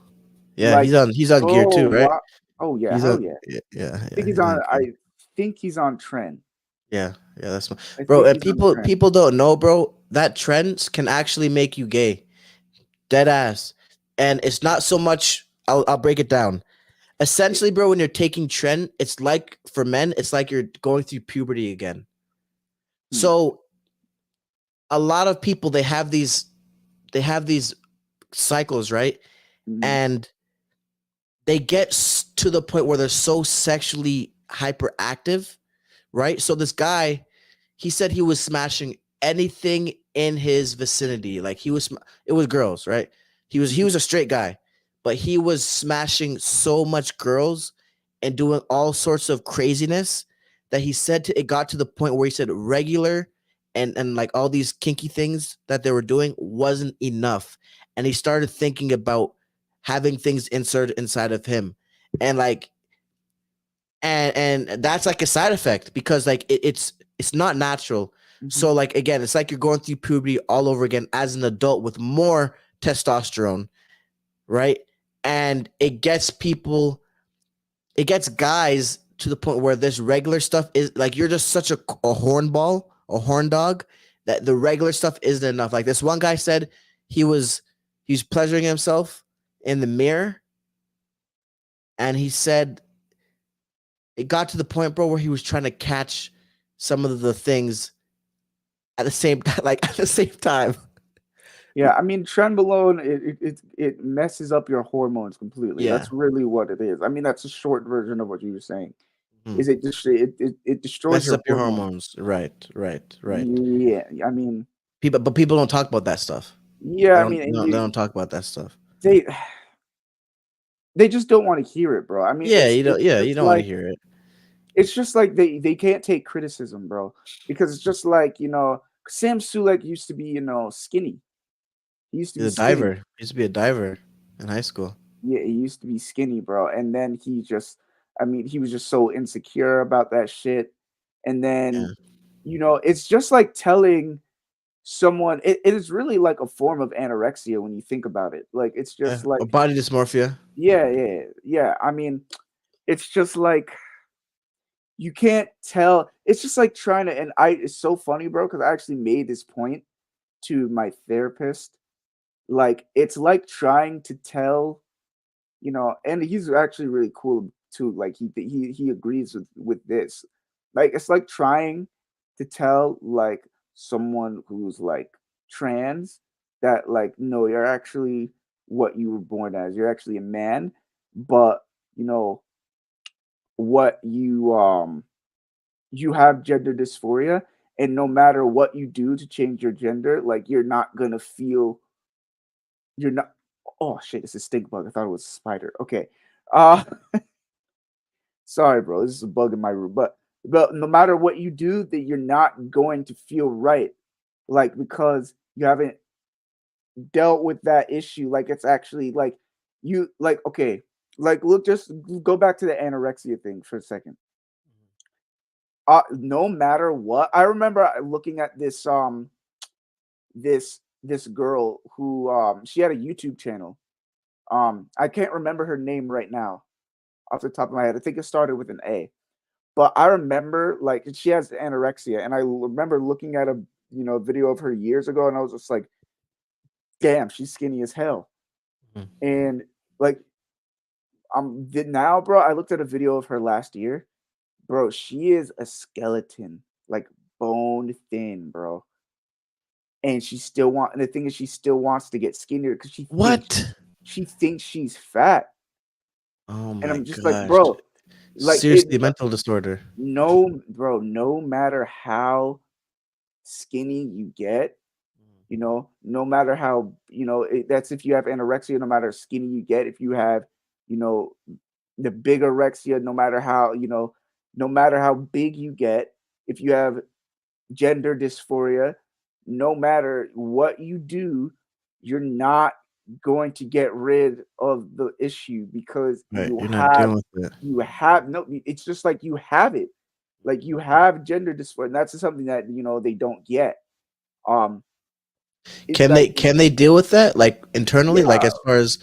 Speaker 1: Yeah,
Speaker 2: Like,
Speaker 1: he's on gear
Speaker 2: oh
Speaker 1: too, right?
Speaker 2: wow, oh yeah,
Speaker 1: He's
Speaker 2: hell
Speaker 1: on
Speaker 2: yeah. I think
Speaker 1: he's on gear.
Speaker 2: he's on trend.
Speaker 1: Yeah, that's
Speaker 2: I
Speaker 1: bro.
Speaker 2: think
Speaker 1: And
Speaker 2: he's on trend.
Speaker 1: people don't know, bro. That trends can actually make you gay, dead ass. And it's not so much. I'll break it down. Essentially, bro, when you're taking trend, it's like for men, it's like you're going through puberty again.
Speaker 2: Hmm.
Speaker 1: So a lot of people they have these cycles, right?
Speaker 2: Mhm.
Speaker 1: And they get to the point where they're so sexually hyperactive, right? So this guy, he said he was smashing anything in his vicinity. Like it was girls, right? He
Speaker 2: Mhm.
Speaker 1: was a straight guy, but he was smashing so much girls and doing all sorts of craziness that he said it got to the point where he said regular and like all these kinky things that they were doing wasn't enough, and he started thinking about having things inserted inside of him, and like and that's like a side effect because like it's not natural.
Speaker 2: Mhm.
Speaker 1: So like again, it's like you're going through puberty all over again as an adult with more testosterone, right? And it gets guys to the point where this regular stuff is like you're just such a hornball, a horn dog, that the regular stuff isn't enough. Like this one guy said he was he's pleasuring himself in the mirror, and he said it got to the point, bro, where he was trying to catch some of the things at the same like at the same time.
Speaker 2: Yeah, I mean, trenbolone it messes up your hormones completely.
Speaker 1: Yeah.
Speaker 2: That's really what it is. I mean, that's a short version of what you were saying.
Speaker 1: Mhm.
Speaker 2: Is it destroys
Speaker 1: Messes
Speaker 2: your
Speaker 1: up your
Speaker 2: hormones.
Speaker 1: hormones. Right.
Speaker 2: Yeah, I mean,
Speaker 1: People don't talk about that stuff.
Speaker 2: yeah, I mean, and
Speaker 1: They don't talk about that stuff.
Speaker 2: they they just don't want to hear it, bro. I mean,
Speaker 1: Yeah, you
Speaker 2: it's
Speaker 1: don't want to
Speaker 2: like
Speaker 1: hear it.
Speaker 2: they can't take criticism, bro, because it's just like Sam Sulek used to be skinny. He used to
Speaker 1: He's
Speaker 2: be
Speaker 1: a
Speaker 2: skinny.
Speaker 1: diver. He used to be a diver in high school.
Speaker 2: Yeah, he used to be skinny, bro. And then I mean, he was just so insecure about that shit. And then,
Speaker 1: Yeah.
Speaker 2: it's just like telling someone, it is really like a form of anorexia when you think about it. Like, it's
Speaker 1: Yeah.
Speaker 2: just
Speaker 1: Or
Speaker 2: like,
Speaker 1: body dysmorphia.
Speaker 2: yeah. I mean, it's just like, you can't tell. It's just like trying to, and it's so funny, bro, because I actually made this point to my therapist. Like, it's like trying to tell and he's actually really cool too. Like he agrees with this. Like it's like trying to tell like someone who's like trans that like no, you're actually what you were born as. You're actually a man, but you know what you have gender dysphoria, and no matter what you do to change your gender, like you're not gonna feel you're not. Oh shit! It's a stink bug. I thought it was a spider. Okay. Uh Sorry, bro. This is a bug in my room. But no matter what you do, that you're not going to feel right. Like because you haven't dealt with that issue. Like it's actually like you like okay. Like look, just go back to the anorexia thing for a second. No matter what, I remember looking at this girl who she had a YouTube channel. I can't remember her name right now off the top of my head. I think it started with an A. But I remember, like, she has anorexia, and I remember looking at a video of her years ago, and I was just like, "Damn, she's skinny as hell."
Speaker 1: Mhm.
Speaker 2: And like, now, bro, I looked at a video of her last year, bro. She is a skeleton, like bone thin, bro. And and the thing is, she still wants to get skinnier because
Speaker 1: What?
Speaker 2: she thinks she's fat.
Speaker 1: Oh
Speaker 2: And
Speaker 1: my
Speaker 2: I'm just like,
Speaker 1: gosh.
Speaker 2: bro, like
Speaker 1: Seriously, mental disorder.
Speaker 2: no, bro, no matter how skinny you get, no matter how that's if you have anorexia, no matter how skinny you get, if you have you know the bigorexia, no matter how big you get, if you have gender dysphoria, no matter what you do, you're not going to get rid of the issue because
Speaker 1: Right. You're not dealing with it.
Speaker 2: you have no it's just like you have it, like you have gender dysphoria, and that's something that they don't get. um it's like
Speaker 1: Can they deal with that like internally, like
Speaker 2: yeah.
Speaker 1: as far as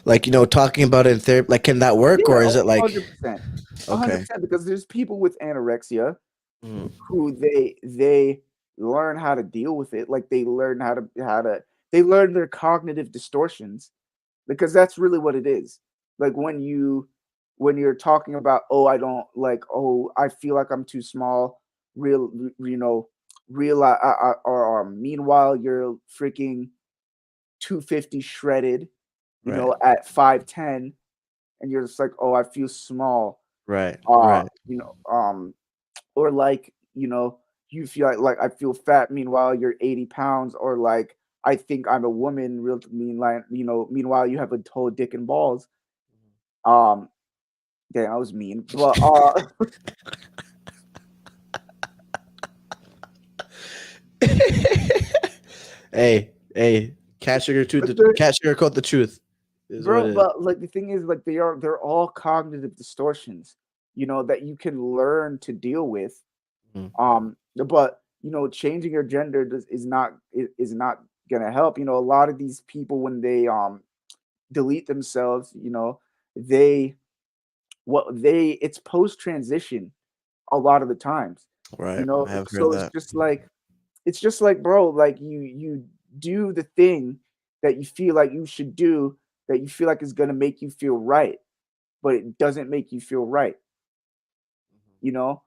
Speaker 1: Like, talking about it in therapy, like, can that work,
Speaker 2: Yeah,
Speaker 1: or is it like,
Speaker 2: 100%.
Speaker 1: okay?
Speaker 2: 100% because there's people with anorexia
Speaker 1: Mm,
Speaker 2: who they learn how to deal with it. Like they learn how to they learn their cognitive distortions because that's really what it is. Like when you're talking about, oh, I don't like, oh, I feel like I'm too small, real, you know, real, or meanwhile you're freaking 250 shredded,
Speaker 1: right,
Speaker 2: at 5'10", and you're just like, oh, I feel small.
Speaker 1: right, right.
Speaker 2: You know, or like, you feel like I feel fat, meanwhile you're 80 pounds, or like I think I'm a woman, real mean like, meanwhile you have a whole dick and balls. Um, damn, I was mean, but
Speaker 1: Hey, can't
Speaker 2: but the
Speaker 1: can't sugarcoat the truth. Is what
Speaker 2: bro,
Speaker 1: it is.
Speaker 2: but like the thing is, like they're all cognitive distortions, that you can learn to deal with.
Speaker 1: Mm,
Speaker 2: But changing your gender is not gonna help. A lot of these people when they delete themselves, they it's post transition a lot of the times.
Speaker 1: right, I have heard
Speaker 2: So
Speaker 1: that.
Speaker 2: it's just like, bro, like you do the thing that you feel like you should do, that you feel like is gonna make you feel right, but it doesn't make you feel right, you know?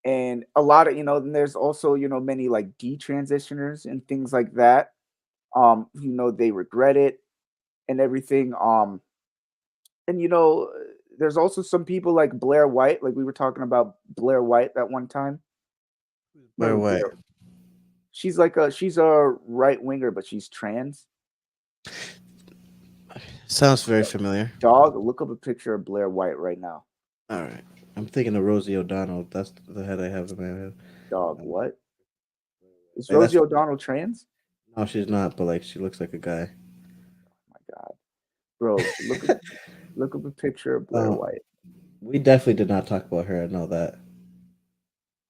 Speaker 2: And a lot of, then there's also, many like detransitioners and things like that. They regret it and everything. And there's also some people like Blair White, like we were talking about Blair White that one time.
Speaker 1: Where
Speaker 2: Remember
Speaker 1: way?
Speaker 2: Blair? She's a right winger, but she's trans.
Speaker 1: Sounds very familiar.
Speaker 2: Dog, look up a picture of Blair White right now.
Speaker 1: All right, I'm thinking of Rosie O'Donnell. That's the head I have in my head.
Speaker 2: Dog,
Speaker 1: Um,
Speaker 2: what? Is
Speaker 1: like that's
Speaker 2: Rosie O'Donnell trans?
Speaker 1: no, she's not, but like she looks like a guy.
Speaker 2: Oh my God, bro, look up a picture of Blair
Speaker 1: Uh,
Speaker 2: White.
Speaker 1: we definitely did not talk about her. I know that.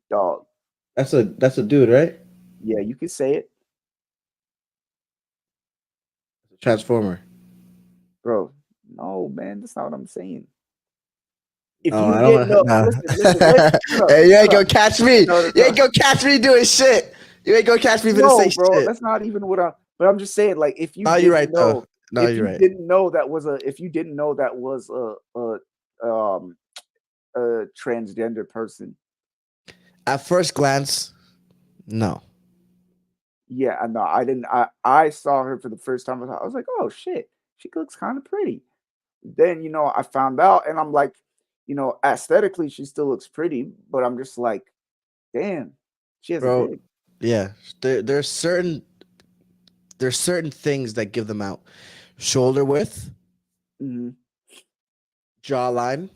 Speaker 2: Dog,
Speaker 1: That's a dude, right?
Speaker 2: yeah, you can say it,
Speaker 1: Transformer.
Speaker 2: bro. No, man, that's not what I'm saying. If
Speaker 1: Oh,
Speaker 2: you
Speaker 1: I
Speaker 2: didn't
Speaker 1: don't
Speaker 2: know,
Speaker 1: know.
Speaker 2: listen, shut up,
Speaker 1: Hey, you ain't
Speaker 2: shut up.
Speaker 1: gonna catch me.
Speaker 2: No,
Speaker 1: You
Speaker 2: no,
Speaker 1: ain't gonna catch me doing shit. You ain't gonna catch me for to
Speaker 2: no,
Speaker 1: say
Speaker 2: bro,
Speaker 1: shit.
Speaker 2: that's not even what I. But I'm just saying, like,
Speaker 1: No, you're right though. No,
Speaker 2: if
Speaker 1: you're
Speaker 2: you
Speaker 1: right.
Speaker 2: didn't know that was a, if you didn't know that was um a transgender person,
Speaker 1: At first glance, no.
Speaker 2: yeah, I know. I didn't. I saw her for the first time. I was like, oh shit, she looks kind of pretty. Then I found out, and I'm like, aesthetically, she still looks pretty, but I'm just like, damn, she has a
Speaker 1: Bro,
Speaker 2: dick.
Speaker 1: yeah. There's certain things that give them out. Shoulder width,
Speaker 2: Hmm.
Speaker 1: jawline.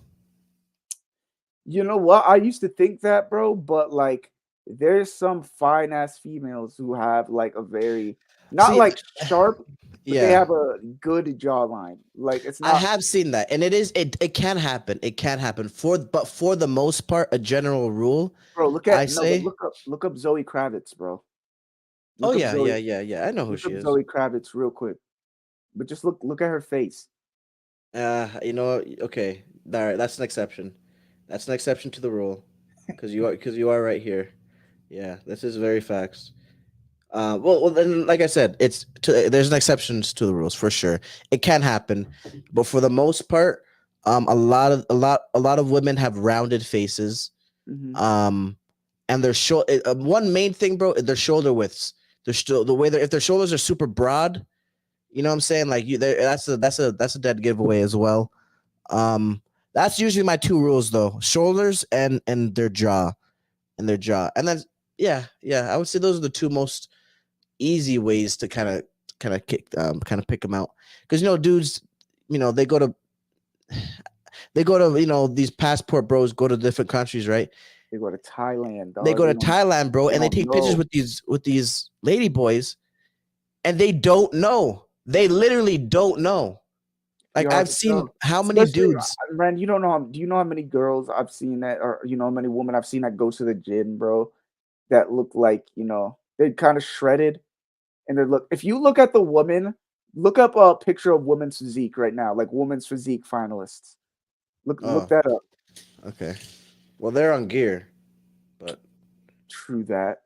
Speaker 2: You know what? I used to think that, bro, but like there's some fine ass females who have like a very, not
Speaker 1: See,
Speaker 2: like sharp, but they
Speaker 1: yeah.
Speaker 2: have a good jawline. Like it's
Speaker 1: I
Speaker 2: not,
Speaker 1: have seen that. And it can happen. It can happen. But for the most part, a general rule,
Speaker 2: bro.
Speaker 1: I
Speaker 2: No, but
Speaker 1: say,
Speaker 2: look up Zoe Kravitz, bro.
Speaker 1: oh
Speaker 2: Look up
Speaker 1: yeah,
Speaker 2: Zoe
Speaker 1: yeah, yeah, yeah. I know who
Speaker 2: look
Speaker 1: she
Speaker 2: up
Speaker 1: is.
Speaker 2: Zoe Kravitz real quick. But just look at her face.
Speaker 1: Okay. All right, that's an exception. That's an exception to the rule. Because you are right here. Yeah, this is very facts. Then, like I said, there's an exceptions to the rules for sure. It can happen, but for the most part, a lot of women have rounded faces.
Speaker 2: Hmm.
Speaker 1: Um, and their shoulder. One main thing, bro, their shoulder widths. They're still the way if their shoulders are super broad. You know what I'm saying? Like that's a dead giveaway as well. Um, that's usually my two rules though: shoulders and their jaw, and then yeah, I would say those are the two most easy ways to kind of pick them out because dudes, they go to these passport bros go to different countries, right?
Speaker 2: They go to Thailand,
Speaker 1: They
Speaker 2: dog.
Speaker 1: go to Thailand, bro,
Speaker 2: They
Speaker 1: and they
Speaker 2: don't
Speaker 1: take pictures
Speaker 2: know.
Speaker 1: with these lady boys, and they don't know. They literally don't know.
Speaker 2: You're
Speaker 1: Like
Speaker 2: hard
Speaker 1: I've
Speaker 2: to
Speaker 1: seen
Speaker 2: tell.
Speaker 1: how many
Speaker 2: Especially,
Speaker 1: dudes.
Speaker 2: Ren, you don't know. Do you know how many girls I've seen that, or how many women I've seen that go to the gym, bro, that look like they're kind of shredded, and they look. If you look at the woman Look up a picture of women's physique right now, like women's physique finalists. Look
Speaker 1: Oh,
Speaker 2: that up.
Speaker 1: okay. Well, they're on gear, but
Speaker 2: True that.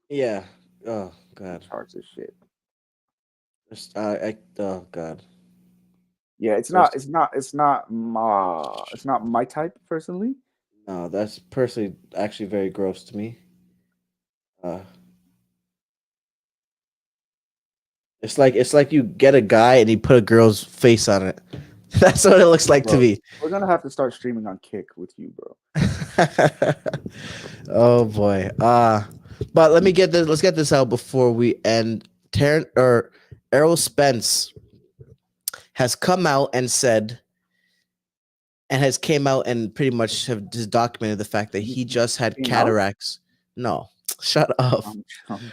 Speaker 1: yeah. Oh God.
Speaker 2: Charts of shit.
Speaker 1: Oh God.
Speaker 2: Yeah,
Speaker 1: There's
Speaker 2: it's not my type personally.
Speaker 1: no. That's personally actually very gross to me. Uh, it's like you get a guy and you put a girl's face on it. That's what it looks like to
Speaker 2: Bro,
Speaker 1: me.
Speaker 2: we're gonna have to start streaming on Kick with you, bro.
Speaker 1: Oh boy. But let me get this. Let's get this out before we end. Errol Spence has come out and said, and has came out and pretty much have just documented the fact that he just had
Speaker 2: Came out?
Speaker 1: cataracts. No, shut up.
Speaker 2: I'm joking.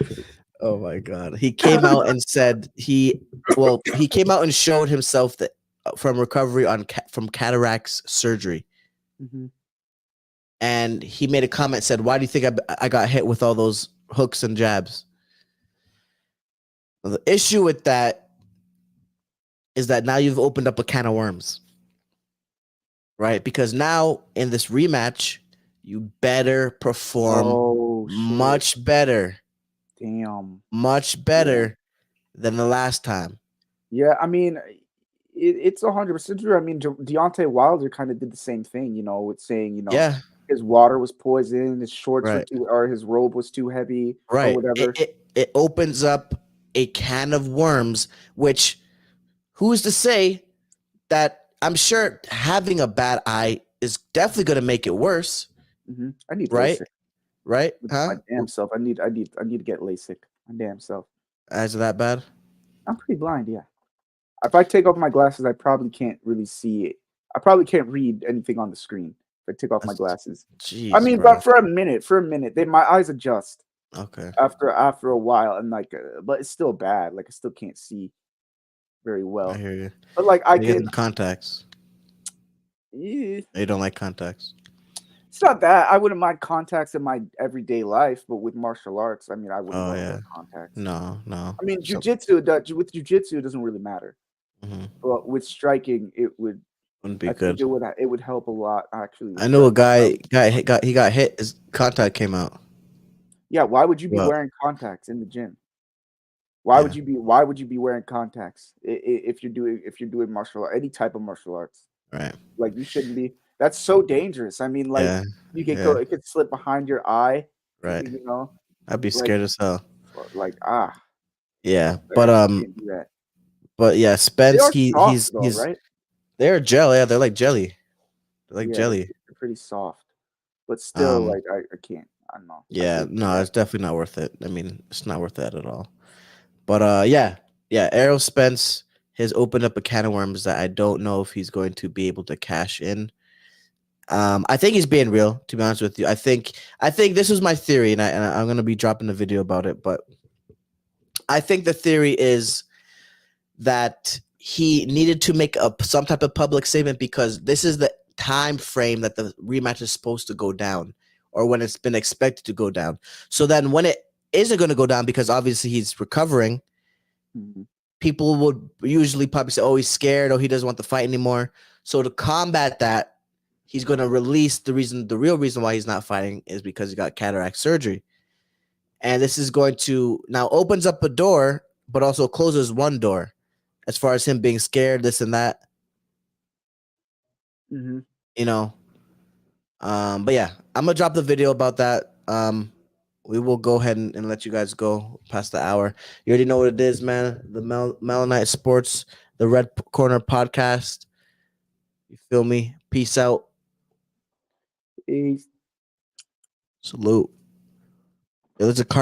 Speaker 1: Oh my god. He came out and said he came out and showed himself that from recovery from cataracts surgery.
Speaker 2: Mhm.
Speaker 1: And he made a comment, said, "Why do you think I got hit with all those hooks and jabs?" Well, the issue with that is that now you've opened up a can of worms, right? Because now in this rematch, you better perform
Speaker 2: Oh shit!
Speaker 1: much better,
Speaker 2: Damn.
Speaker 1: much
Speaker 2: Yeah.
Speaker 1: better than the last time.
Speaker 2: Yeah, I mean, it's 100% true. I mean, Deontay Wilder kind of did the same thing, with saying,
Speaker 1: Yeah,
Speaker 2: his water was poisoned, his shorts were
Speaker 1: right,
Speaker 2: too, or his robe was too heavy, or
Speaker 1: right. It
Speaker 2: whatever.
Speaker 1: it, it opens up a can of worms, which who's to say that I'm sure having a bad eye is definitely going to make it worse,
Speaker 2: I need
Speaker 1: right?
Speaker 2: LASIK.
Speaker 1: Right?
Speaker 2: My
Speaker 1: Huh?
Speaker 2: damn self. I need to get LASIK. My damn self.
Speaker 1: Is it that bad?
Speaker 2: I'm pretty blind. Yeah. If I take off my glasses, I probably can't really see it. I probably can't read anything on the screen if I take off my
Speaker 1: That's,
Speaker 2: glasses. I
Speaker 1: jeez,
Speaker 2: mean,
Speaker 1: bro.
Speaker 2: but for a minute, my eyes adjust
Speaker 1: Okay,
Speaker 2: after a while, and like, but it's still bad. Like I still can't see very
Speaker 1: I
Speaker 2: well.
Speaker 1: hear you.
Speaker 2: But like I
Speaker 1: You get
Speaker 2: can.
Speaker 1: the contacts.
Speaker 2: eh,
Speaker 1: You don't like contacts.
Speaker 2: It's not that I wouldn't mind contacts in my everyday life, but with martial arts, I mean, I wouldn't
Speaker 1: Oh
Speaker 2: want to
Speaker 1: yeah.
Speaker 2: wear contacts.
Speaker 1: No, no.
Speaker 2: I mean,
Speaker 1: So,
Speaker 2: with jujitsu, it doesn't really matter.
Speaker 1: mhm.
Speaker 2: But with striking, it would.
Speaker 1: Wouldn't be
Speaker 2: I think
Speaker 1: good.
Speaker 2: it would help a lot actually with
Speaker 1: I know a
Speaker 2: striking.
Speaker 1: guy got hit. His contact came out.
Speaker 2: Yeah, why would you be
Speaker 1: Well,
Speaker 2: wearing contacts in the gym?
Speaker 1: yeah,
Speaker 2: Why would you be wearing contacts if you're doing martial art, any type of martial arts?
Speaker 1: right.
Speaker 2: Like you shouldn't be. That's so dangerous. I mean, like
Speaker 1: Yeah,
Speaker 2: you could go,
Speaker 1: yeah,
Speaker 2: it could slip behind your eye.
Speaker 1: right.
Speaker 2: You know,
Speaker 1: I'd be
Speaker 2: like
Speaker 1: scared as hell.
Speaker 2: like
Speaker 1: Yeah,
Speaker 2: I actually can't do that.
Speaker 1: but yeah,
Speaker 2: They
Speaker 1: Spence.
Speaker 2: are soft though,
Speaker 1: He's
Speaker 2: right?
Speaker 1: they're gel. Yeah, they're like jelly. They're like
Speaker 2: Yeah,
Speaker 1: jelly.
Speaker 2: they're pretty soft, but still,
Speaker 1: Um,
Speaker 2: like I can't. I don't know. I
Speaker 1: yeah,
Speaker 2: can't do
Speaker 1: no,
Speaker 2: that.
Speaker 1: it's definitely not worth it. I mean, it's not worth that at all. But yeah, yeah, Errol Spence has opened up a can of worms that I don't know if he's going to be able to cash in. I think he's being real, to be honest with you. I think this was my theory, I'm gonna be dropping a video about it. But I think the theory is that he needed to make some type of public statement because this is the time frame that the rematch is supposed to go down, or when it's been expected to go down. So then, when it isn't going to go down, because obviously he's recovering,
Speaker 2: Mhm.
Speaker 1: people would usually probably say, "Oh, he's scared. Oh, he doesn't want the fight anymore." So to combat that, he's going to release the real reason why he's not fighting is because he got cataract surgery, and this is going to now opens up a door, but also closes one door, as far as him being scared, this and that,
Speaker 2: Mhm.
Speaker 1: you know. But yeah, I'm gonna drop the video about that. We will go ahead and let you guys go past the hour. You already know what it is, man. The Melanite Sports, the Red Corner Podcast. You feel me? Peace out.
Speaker 2: Peace.
Speaker 1: Salute. Yo, there's a car